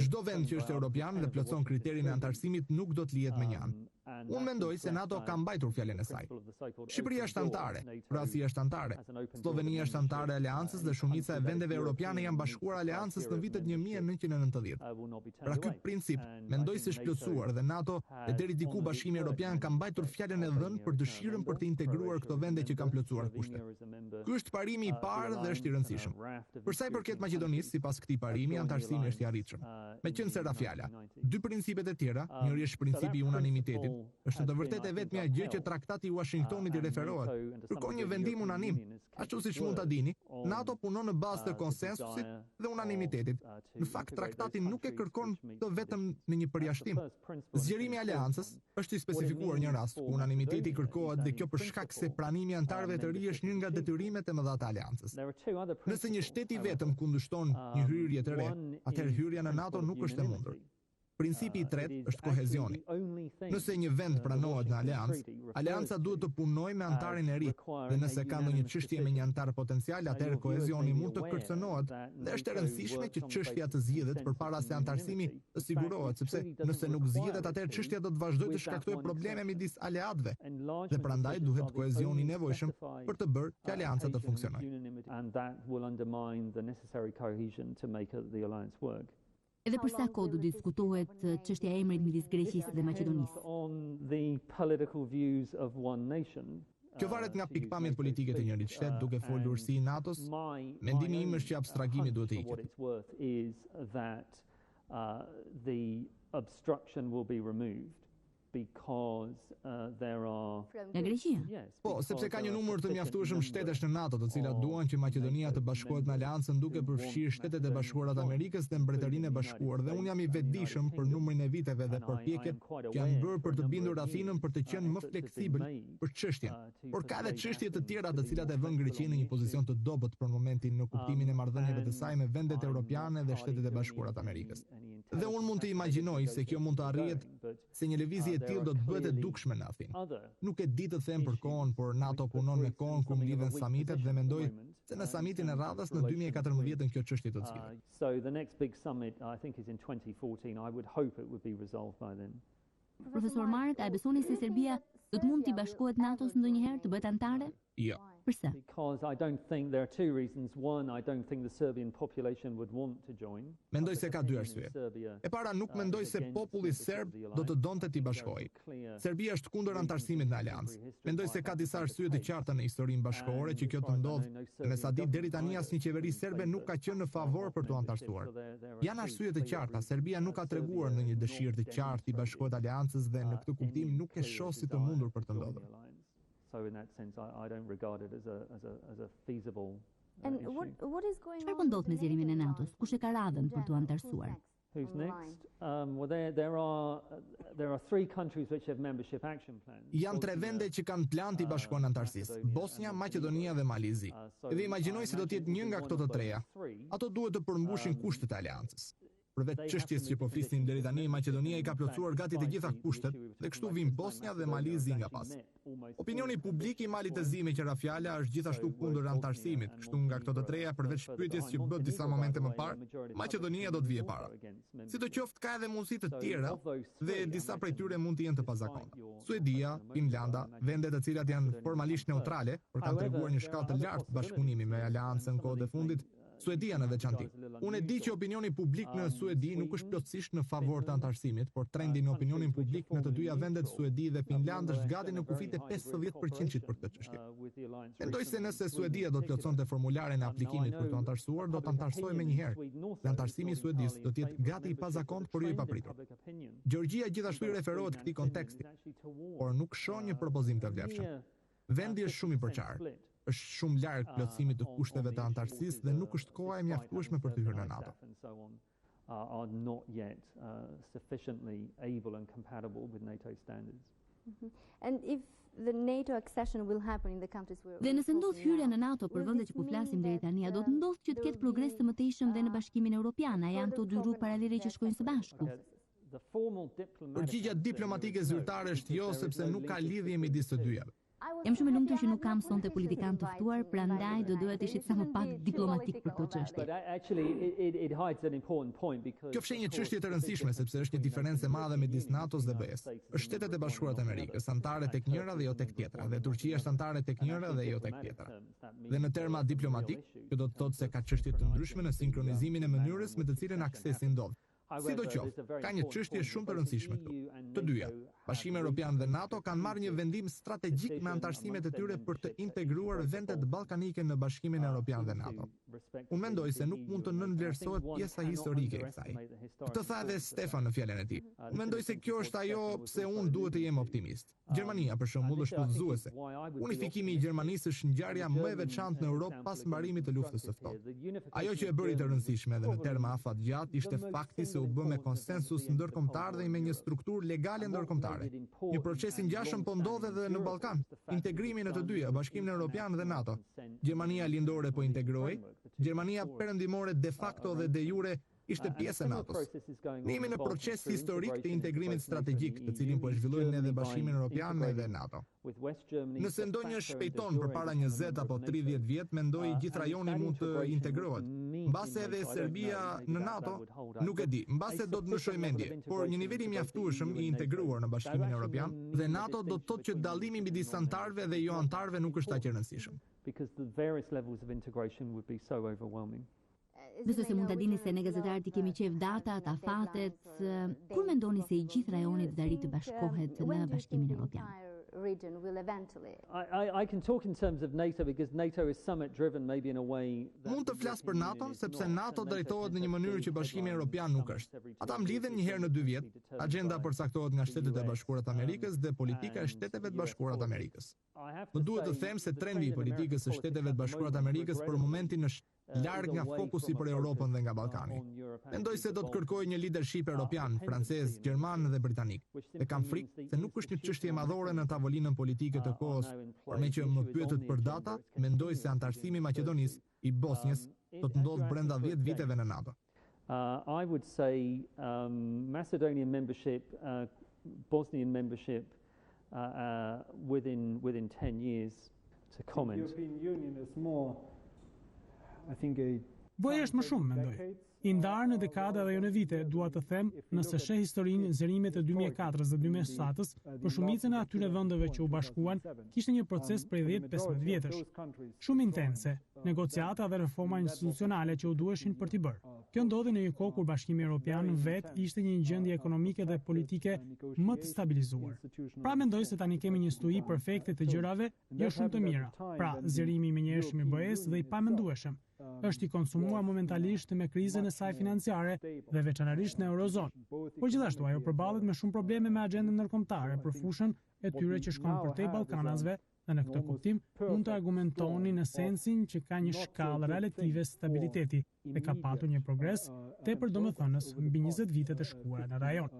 Çdo vend që është europian dhe plotson kriterin e antarësimit nuk do të lihet me një anë. Unë mendoj se NATO ka mbajtur fjalën e saj. Shqipëria është anëtare, Kroacia është anëtare, Slovenia është anëtare e aleancës dhe shumica e vendeve europiane janë bashkuar aleancës në vitet 1990. Pra ky princip mendoj se është plotësuar dhe NATO dhe deri diku Bashkimi Evropian ka mbajtur fjalën e dhënë për dëshirën për të integruar këto vende që kanë plotësuar kushtet. Ky është parimi i parë dhe është i rëndësishëm. Për sa i përket Maqedonisë, sipas këtij parimi, antarësimi është i arritshëm. Meqense ra fjala, 2 principet e tjera, njëri është principi i unanimitetit, është në të vërtetë e vetmja gjë që traktati i Washingtonit i referohet. Kërkon një vendim unanim. Ashtu siç mund ta dini, NATO punon në bazë të konsensusit dhe unanimitetit. Në fakt, traktati nuk e kërkon këtë vetëm në një përjashtim. Zgjerimi i aleancës është i specifikuar një rast ku unanimiteti kërkohet dhe kjo për shkak se pranimi i antarëve të ri është një nga detyrimet e mëdha të aleancës. Nëse një shtet i vetëm kundërshton një hyrje të re, atëherë hyrja në NATO nuk është e mundur. Principi i tretë është kohezioni. Nëse një vend pranohet në aleancë, aleanca duhet të punojë me antarin e ri, dhe nëse ka ndonjë çështje me një antar potencial, atëherë kohezioni mund të kërcënohet dhe është e rëndësishme që çështja të zgjidhet përpara se antarësimi të sigurohet, sepse nëse nuk zgjidhet, atëherë çështja do të vazhdojë të shkaktojë probleme midis aleatëve. Dhe prandaj duhet kohezioni i nevojshëm për të bërë që aleanca të funksionojë. Edhe për sa kohë do diskutohet çështja e emrit midis Greqisë dhe Maqedonisë? Kjo varet nga pikpamjet politike të njërit shtet, duke folur si i NATO-s. Mendimi im është që abstraktimi duhet të iket. Nga Greqia? Po, sepse ka një numër të mjaftueshëm shtetesh në NATO, të cilat duan që Maqedonia të bashkohet në aleancën duke përfshirë Shtetet e Bashkuara të Amerikës dhe Mbretërinë e Bashkuar, dhe unë jam i vetëdijshëm për numrin e viteve dhe përpjekjet që janë bërë për të bindur Athinën për të qenë më fleksibël për çështjen. Por ka edhe çështje të tjera të cilat e vënë Greqinë në një pozicion të dobët për momentin në kuptimin e marrëdhënieve të saj me vendet europiane dhe Shtetet e Bashkuara të Amerikës. Dhe unë mund të imagjinoj se kjo mund të arrihet se një lëvizje e tillë do të bëhet e dukshme në Athinë. Nuk e di të them për kohën, por NATO punon me kohën ku mlidhen samitet dhe mendoj se në samitin e radhës në 2014 kjo çështje do të zgjidhet. So the next big summit I think is in 2014. I would hope it would be resolved by then. Profesor Mark, a besoni se Serbia do të mund të bashkohet NATO-s ndonjëherë, të bëhet anëtare? Jo. Përse? Because I don't think there are 2 reasons. One, I don't think the Serbian population would want to join. Mendoj se ka 2 arsye. E para, nuk mendoj se populli serb do të donte t'i bashkojë. Serbia është kundër antarësimit në aleancë. Mendoj se ka disa arsye të qarta në historinë bashkëkohore që kjo të ndodhë, dhe me sa di deri tani asnjë qeveri serbe nuk ka qenë në favor për t'u antarësuar. Janë arsye të qarta. Serbia nuk ka treguar në një dëshirë të qartë t'i bashkohet aleancës dhe në këtë kuptim nuk e shoh si të mundur për të ndodhur. So in that sense, I don't regard it as a feasible what is going on? Çfarë po ndodh me zgjerimin e NATO-s? Kush e ka radhën për t'u antarësuar? Who's next? Well, there are 3 countries which have membership action plans. Janë 3 vende që kanë plan t'i bashkohen antarësisë: Bosnia, Maqedonia dhe Malizi. Dhe imagjinoj se do të jetë një nga këto të treja. Ato duhet të përmbushin kushtet e aleancës. Përveç çështjes që po flisnim deri tani, Maqedonia I ka plotësuar gati të gjitha kushtet dhe kështu vin Bosnia dhe Mali zi nga pas. Opinioni publik I Malit të zi me qëra fjala është gjithashtu kundër antarësimit, kështu nga këto të treja përveç pyetjes që bët disa momente më parë, Maqedonia do të vijë para. Sidoqoftë ka edhe mundësi të tjera dhe disa prej tyre mund të jenë të pazakonta. Suedia, Finlanda, vende të cilat janë formalisht neutrale, por kanë treguar një shkallë të lartë bashkëpunimi me aleancën kohët e fundit, Suedia në veçanti. Unë e di që opinioni publik në Suedi nuk është plotësisht në favor të antarësimit, por trendi në opinionin publik në të dyja vendet Suedi dhe Finland është gati në kufit e 50% për këtë çështje. Mendoj se nëse Suedia do të plotësonte formularen e aplikimit për të antarësuar, do të antarësojë menjëherë. Dhe antarësimi I Suedisë do të jetë gati I pazakont, por jo I papritur. Gjeorgjia gjithashtu I referohet këtij konteksti, por nuk shoh një propozim të vlefshëm. Vendi është shumë I përqarë. Është shumë larg plotësimit të kushteve të antarësisë dhe nuk është koha e mjaftueshme për të hyrë në NATO. Are not yet sufficiently able and compatible with NATO standards. And if the NATO accession will happen in the countries where Dhe nëse ndodh hyrja në NATO për vendet që po flasim deri tani, do të ndodh që të ketë progres të mëtejshëm dhe në Bashkimin Evropian, a janë këto dy rrugë paralele që shkojnë së bashku? Përgjigjja diplomatike zyrtare është jo, sepse nuk ka lidhje midis të dyjave. Jam shumë e lumtur që nuk kam sonte politikan të ftuar, prandaj do doja të ishit sa më pak diplomatik për këtë çështje. Kjo fshin një çështje të rëndësishme sepse është një diferencë e madhe midis NATO-s dhe BE-s. Është Shtetet e Bashkuara të Amerikës, antare tek njëra dhe jo tek tjetra, dhe Turqia është antare tek njëra dhe jo tek tjetra. Dhe në terma diplomatik, kjo do të thotë se ka çështje të ndryshme në sinkronizimin e mënyrës me të cilën aksesi ndodh. Sidoqoftë, ka një çështje shumë të rëndësishme këtu. Të dyja, Bashkimi Evropian dhe NATO kanë marrë një vendim strategjik me antarësimet e tyre për të integruar vendet ballkanike në Bashkimin Evropian dhe NATO. Unë mendoj se nuk mund të nënvlerësohet pjesa historike e kësaj. Këtë tha edhe Stefan në fjalën e tij. Unë mendoj se kjo është ajo pse unë duhet të jem optimist. Gjermania për shembull është udhëzuese. Unifikimi I Gjermanisë është ngjarja më e veçantë në Europë pas mbarimit të luftës së ftohtë. Ajo që e bëri të rëndësishme edhe në terma afatgjat ishte fakti se u bë me konsensus ndërkombëtar dhe me një strukturë legale ndërkombëtare. Një proces I ngjashëm po ndodh edhe në Ballkan. Integrimi në të dyja, Bashkimin Evropian dhe NATO. Gjermania lindore po integrohej, Gjermania perëndimore de facto dhe de jure ishte pjesë e NATO-s. Ne jemi në proces historik të integrimit strategjik, të cilin po e zhvillojnë edhe Bashkimin Evropian edhe NATO. Nëse ndonjë shpejton përpara 20 apo 30 vjet, mendoj gjithë rajoni mund të integrohet. Mbase edhe Serbia në NATO, nuk e di, mbase do të ndryshojë mendje, por një nivel I mjaftueshëm I integruar në Bashkimin Evropian dhe NATO do të thotë që dallimi midis antarëve dhe jo antarëve nuk është aq I rëndësishëm. Because the various levels of integration would be so overwhelming. Nëse se mund ta dini se ne gazetarët I kemi qef datat, afatet, kur mendoni se I gjithë rajoni do të arrijë të bashkohet në Bashkimin Evropian? Region will eventually. I can talk in terms of NATO because NATO is summit driven maybe in a way. Mund të flas për NATO-n sepse NATO drejtohet në një mënyrë që Bashkimi Evropian nuk është. Ata mlidhen një herë në 2 vjet. Agjenda përcaktohet nga Shtetet e Bashkuara të Amerikës dhe politika e Shteteve të Bashkuara të Amerikës. Më duhet të them se trendi I politikës së Shteteve të Bashkuara të Amerikës për momentin është larg nga fokusi për Europën dhe nga Ballkani. Mendoj se do të kërkojë një leadership europian, francez, gjerman dhe britanik. Dhe kam frikë se nuk është një çështje madhore në tavolinën politike të kohës, por me që më pyetët për data, mendoj se antarësimi I Maqedonisë, I Bosnjës, do të ndodhë brenda 10 viteve në NATO. I would say Macedonian membership, Bosnian membership within 10 years to comment. The European Union is more, I think, Bëj është më shumë, mendoj. I ndarë në dekada dhe jo në vite, dua të them, nëse sheh historinë zërimet e 2004 dhe 2007-s, për shumicën e atyre vendeve që u bashkuan, kishte një proces prej 10-15 vjetësh. Shumë intense, negociata dhe reforma institucionale që u duheshin për t'i bërë. Kjo ndodhi në një kohë kur Bashkimi Evropian vetë ishte një gjendje ekonomike dhe politike më të stabilizuar. Pra mendoj se tani kemi një stui perfekte të gjërave, jo shumë të mira. Pra, zgjerimi I menjëhershëm I BE-s dhe I pamendueshëm është I konsumuar momentalisht me krizën e saj financiare dhe veçanërisht në Eurozonë. Por gjithashtu ajo përballet me shumë probleme me agjendën ndërkombëtare për fushën e tyre që shkon përtej Ballkanasve dhe në këtë kuptim mund të argumentoni në sensin që ka një shkallë relative stabiliteti dhe ka patur një progres tepër domethënës mbi 20 vitet e shkuara në rajon.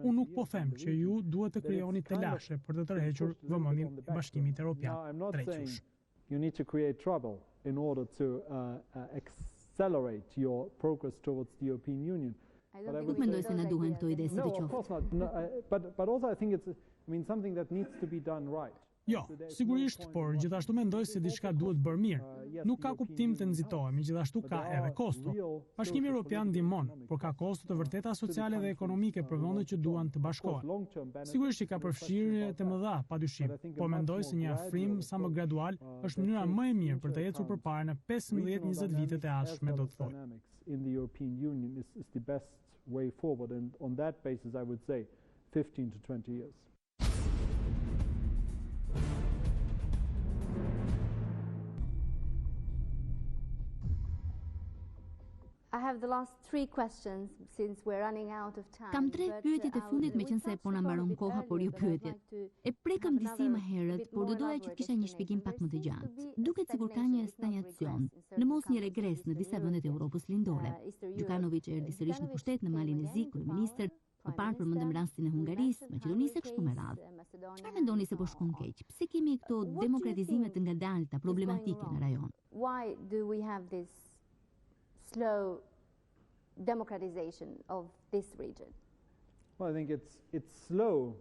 Unë nuk po them që ju duhet të krijoni telashe për të tërhequr vëmendjen e Bashkimit Evropian drejt jush. You need to create trouble in order to accelerate your progress towards the European Union. Nuk mendoj se na duhen këto ide si të qoftë. Of course not. No, but also I think it's something that needs to be done right. Jo, sigurisht, por gjithashtu mendoj se diçka duhet bërë mirë. Nuk ka kuptim të nxitohemi, gjithashtu ka edhe kosto. Bashkimi Evropian ndihmon, por ka kosto të vërteta sociale dhe ekonomike për vendet që duan të bashkohen. Sigurisht që ka përfshirje të mëdha, padyshim, por mendoj se një afrim sa më gradual është mënyra më e mirë për të ecur përpara në 15-20 vitet e ardhshme, do të thojë. In the European Union is the best way forward, and on that basis I would say 15 to 20 years. I have the last 3 questions since we're running out of time. Kam 3 pyetje të fundit meqense po na mbaron koha, por jo pyetjet. E prekëm disi më herët, por do doja që të kisha një shpjegim pak më të gjatë. Duket sikur ka një stagnacion, në mos një regres në disa vende të Evropës lindore. Gjukanović erdhi sërish në pushtet në malin e zi, kryeministër, më parë përmendëm rastin e Hungarisë, Maqedonisë e kështu me radhë. Çfarë mendoni se po shkon keq? Pse kemi këto demokratizime të ngadalta, problematike në rajon? Why do we have this slow democratization of this region? Well, I think it's slow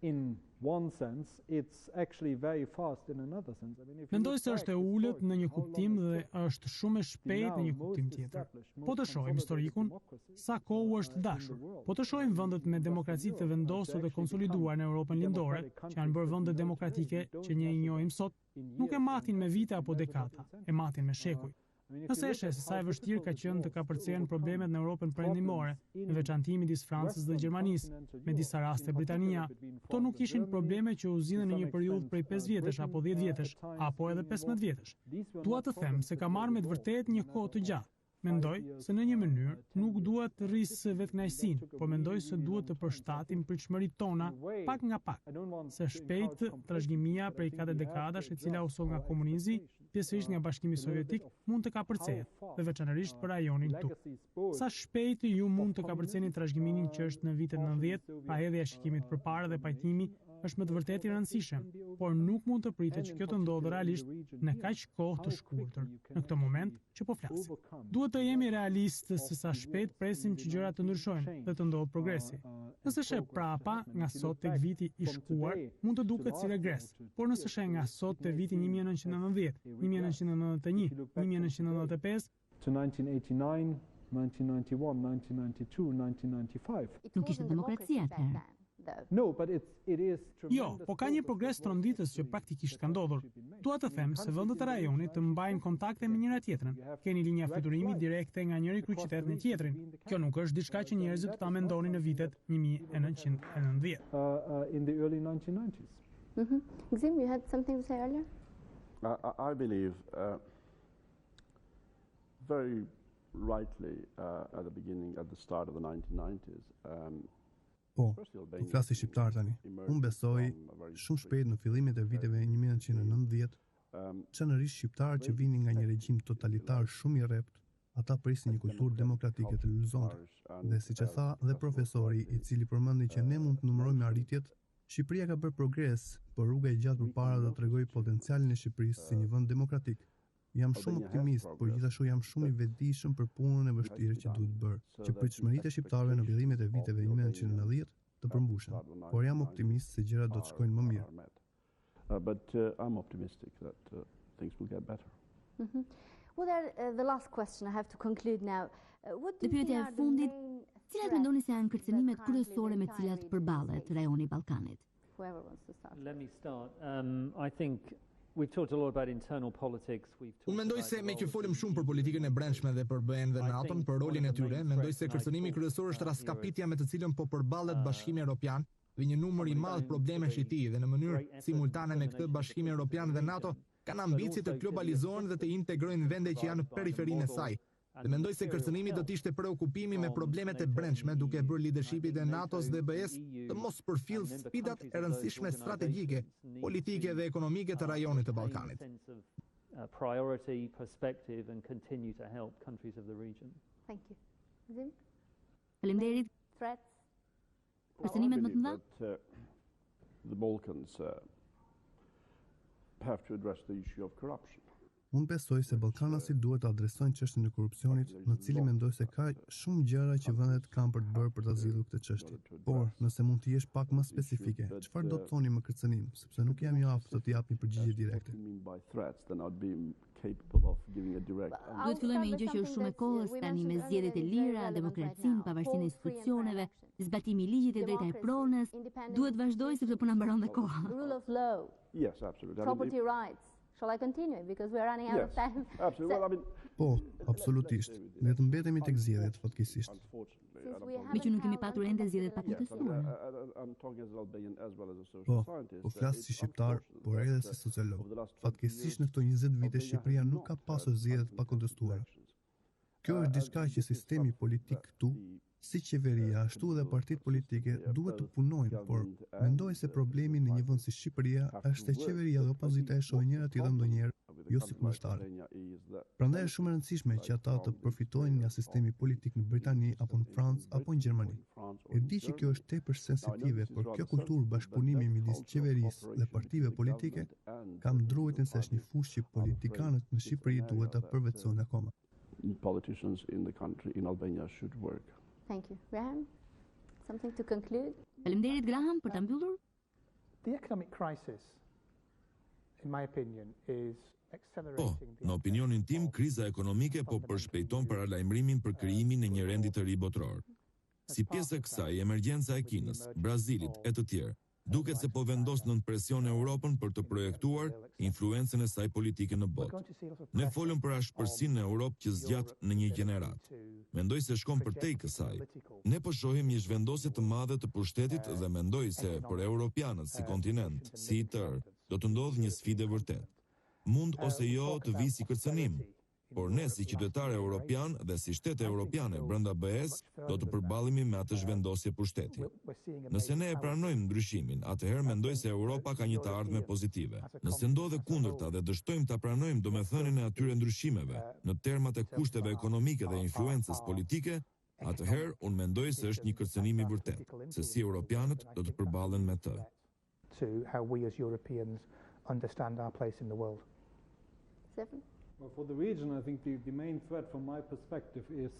in one sense, it's actually very fast in another sense. Mendoj se është e ulët në një kuptim dhe është shumë e shpejt në një kuptim tjetër. Po të shohim historikun, sa kohë është dashur. Po të shohim vendet me demokraci të vendosur dhe konsoliduar në Europën lindore, që janë bërë vende demokratike që ne i njohim sot, nuk e matin me vite apo dekada, e matin me shekuj. Nëse eshe se sa e vështirë ka qenë të kapërcejnë problemet në Europën perëndimore, në veçantë midis Francës dhe Gjermanisë, me disa raste Britania, këto nuk ishin probleme që u zgjidhen në një periudhë prej 5 vjetësh apo 10 vjetësh, apo edhe 15 vjetësh. Dua të them se ka marrë me të vërtetë një kohë të gjatë. Mendoj se në një mënyrë nuk duhet të rrisë vetëknaqësinë, por mendoj se duhet të përshtatim pritshmëritë tona pak nga pak. Se shpejt trashëgimia prej 4 dekadash e cila u sol nga komunizmi, pjesërisht nga Bashkimi Sovjetik, mund të kapërcehet, dhe veçanërisht për rajonin këtu. Sa shpejt ju mund të kapërceni trashëgimimin që është në vitet 90, pa hedhja e shikimit përpara dhe pajtimi është me të vërtetë i rëndësishëm, por nuk mund të pritet që kjo të ndodhë realisht në kaq kohë të shkurtër, në këtë moment që po flasim. Duhet të jemi realistë se sa shpejt presim që gjërat të ndryshojnë dhe të ndodhë progresi. Nëse sheh prapa nga sot tek viti i shkuar, mund të duket si regres, por nëse sheh nga sot te viti 1990, 1991, 1995, to 1989, 1991, 1992, 1995. Nuk ishte demokracia atëherë. No, but it is Jo, po ka një progres tronditës që praktikisht ka ndodhur. Dua të them se vendet e rajonit të mbajnë kontakte me njëra tjetrën. Keni linja fluturimi direkte nga njëri kryeqytet në tjetrin. Kjo nuk është diçka që njerëzit ta mendonin në vitet 1990. In the early 1990s. Gzim, you had something to say earlier? I believe very rightly at the beginning, at the start of the 1990s, Po, të flasi shqiptar tani. Unë besoj shumë shpejt në fillimet e viteve 1990, çanërisht shqiptarë që vinin nga një regjim totalitar shumë i rrept, ata prisin një kulturë demokratike të lulëzonte. Dhe siç e tha dhe profesori i cili përmendi që ne mund të numërojmë arritjet, Shqipëria ka bërë progres, por rruga e gjatë përpara do t'rregojë potencialin e Shqipërisë si një vend demokratik. Jam shumë optimist, por gjithashtu jam shumë i vetëdijshëm për punën e vështirë që duhet bërë, që pritshmëritë e shqiptarëve në fillimet e viteve 1990 të përmbushen. Por jam optimist se gjërat do të shkojnë më mirë. But I'm optimistic that things will get better. Well, the last question I have to conclude now. Të pyetja e fundit, cilat mendoni se janë kërcënimet kryesore me të cilat përballet rajoni i Ballkanit? Whoever wants to start. Let me start. I think we've talked a lot about internal politics. Unë mendoj se me që folëm shumë për politikën e brendshme dhe për BE-n dhe NATO-n, për rolin e tyre, mendoj se kërcënimi kryesor është raskapitja me të cilën po përballet Bashkimi Evropian dhe një numër i madh problemesh i tij dhe në mënyrë simultane me këtë Bashkimi Evropian dhe NATO kanë ambicie të globalizohen dhe të integrojnë vende që janë në periferinë e saj. Dhe mendoj se kërcënimi do të ishte preokupimi me problemet e brendshme, duke bërë leadershipit e NATO-s dhe BE-s të mos përfill sfidat e rëndësishme strategjike, politike dhe ekonomike të rajonit të Ballkanit. Priority, perspective and continue to help countries of the region. Thank you. Zim? Faleminderit. Threats? Kërcënimet më të mëdha? The Balkans have to address the issue of corruption. Unë besoj se ballkanasit duhet të adresojnë çështjen e korrupsionit, në cilin mendoj se ka shumë gjëra që vendet kanë për të bërë për ta zgjidhur këtë çështje. Por, nëse mund të jesh pak më specifike, çfarë do të thoni më kërcënim, sepse nuk jam i aftë të jap një përgjigje direkte. Duhet fillojmë me një gjë që është shumë e kohës tani, me zgjedhjet e lira, demokracinë, pavarësinë e institucioneve, zbatimi i ligjit e drejta e pronës. Duhet vazhdoj sepse po na mbaron dhe koha. Rule of law. Yes, absolutely. Property rights. Shall I continue? Because we're running out of time. Absolutely. Well, I mean, Po, absolutisht. Ne të mbetemi tek zgjedhjet fatkeqësisht. Me që nuk kemi patur ende zgjedhjet pa kontestuara. Po flas si shqiptar, por edhe si sociolog. Fatkeqësisht në këto 20 vite Shqipëria nuk ka pasur zgjedhje të pakontestuara. Kjo është diçka që sistemi politik këtu, si qeveria, ashtu edhe partitë politike duhet të punojnë, por mendoj se problemi në një vend si Shqipëria është se qeveria dhe opozita e shohin njëra tjetrën ndonjëherë jo si kundërshtarë. Prandaj është shumë e rëndësishme që ata të përfitojnë nga sistemi politik në Britani apo në Francë apo në Gjermani. E di që kjo është tepër sensitive, por kjo kulturë bashkëpunimi midis qeverisë dhe partive politike kam ndruajtën se është një fushë që politikanët në Shqipëri duhet ta përvetësojnë akoma. Politicians in the country, in Albania, should work. Thank you. Graham, something to conclude? Faleminderit Graham për ta mbyllur. The economic crisis, in my opinion, is Po, accelerating në opinionin tim, kriza ekonomike po përshpejton paralajmërimin për krijimin e një rendi të ri botror. Si pjesë e kësaj, emergjenca e Kinës, Brazilit e të tjerë, duket se po vendos nën presion Europën për të projektuar influencën e saj politike në botë. Ne folëm për ashpërsinë në Europë që zgjat në një gjenerat. Mendoj se shkon përtej kësaj. Ne po shohim një zhvendosje të madhe të pushtetit dhe mendoj se për europianët si kontinent, si i tërë, do të ndodhë një sfidë e vërtetë. Mund ose jo të vi si kërcënim, por ne si qytetarë europian dhe si shtete europiane brenda BE-s do të përballemi me atë zhvendosje pushteti. Nëse ne e pranojmë ndryshimin, atëherë mendoj se Europa ka një të ardhme pozitive. Nëse ndodhe kundërta dhe dështojmë ta pranojmë domethënien e atyre ndryshimeve në termat e kushteve ekonomike dhe influencës politike, atëherë unë mendoj se është një kërcënim i vërtetë, se si europianët do të përballen me të. to how we as Europeans understand our place in the world. Stefan? Well, for the region, I think the main threat from my perspective is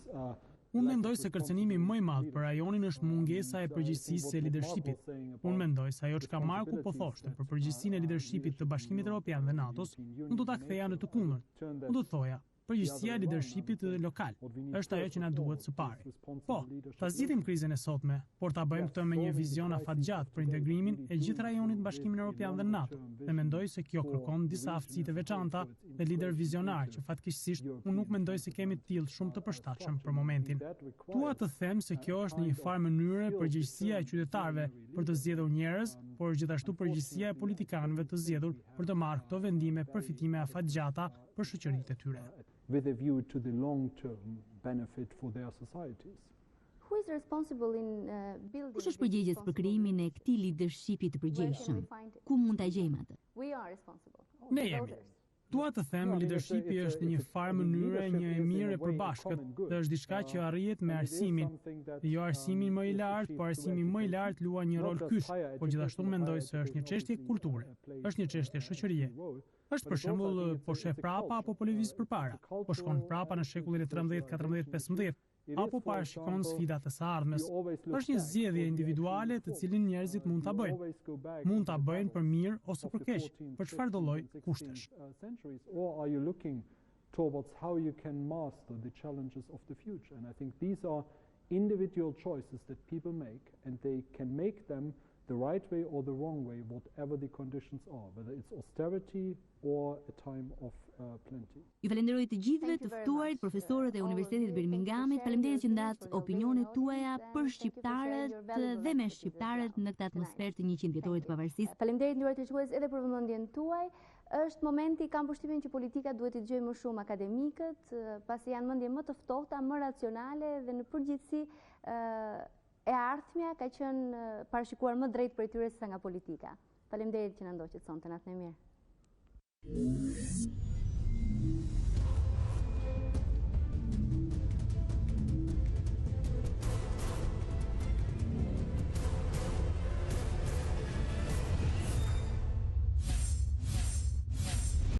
Unë mendoj se kërcënimi më i madh për rajonin është mungesa e përgjegjësisë së leadershipit. Unë mendoj se ajo çka Marku po thoshte për përgjegjësinë e leadershipit të Bashkimit Evropian dhe NATO-s, unë do ta ktheja në të kundërt. Unë do thoja, përgjegjësia e leadershipit lokal është ajo që na duhet së pari. Po, ta zgjidhim krizën e sotme, por ta bëjmë këtë me një vizion afatgjatë për integrimin e gjithë rajonit në Bashkimin Evropian dhe NATO. Dhe mendoj se kjo kërkon disa aftësi të veçanta dhe lider vizionar që fatkeqësisht unë nuk mendoj se kemi të tillë shumë të përshtatshëm për momentin. Dua të them se kjo është në një farë mënyrë përgjegjësia e qytetarëve për të zgjedhur njerëz, por gjithashtu përgjegjësia e politikanëve të zgjedhur për të marrë këto vendime përfitime afatgjata për shoqëritë e tyre. with a view to the long-term benefit for their societies. Who is responsible in building? Kush është përgjegjës për krijimin e këtij leadershipi të përgjegjshëm? Ku mund ta gjejmë atë? We are responsible. Ne jemi. Dua të them, leadershipi është në një farë mënyrë një e mirë e përbashkët dhe është diçka që arrihet me arsimin. Jo arsimin më i lartë, por arsimi më i lartë luan një rol kyç, por gjithashtu mendoj se është një çështje kulture, është një çështje shoqërie. Është për shembull po shef prapa apo po lëviz përpara, po shkon prapa në shekullin e 13, 14, 15, apo parashikon sfidat e së ardhmes. Është një zgjedhje individuale të cilin njerëzit mund ta bëjnë. Mund ta bëjnë për mirë ose për keq, për çfarë do lloj kushtesh. Or are you looking towards how you can master the challenges of the future? And I think these are individual choices that people make, and they can make them the right way or the wrong way, whatever the conditions are, whether it's austerity or a time of plenty. Ju falenderoj të gjithëve të ftuarit, profesorët e Universitetit Birminghamit. Faleminderit që ndat opinionet tuaja për shqiptarët dhe me shqiptarët në këtë atmosferë të 100 vjetorit të pavarësisë. Faleminderit nderuar të shikues edhe për vëmendjen tuaj. Është momenti, kam përshtypjen që politika duhet të dëgjojë më shumë akademikët, pasi janë mendje më të ftohta, më racionale dhe në përgjithësi e ardhmja ka qenë parashikuar më drejt për tyre sesa nga politika. Faleminderit që na ndoqët sonte, natë e mirë.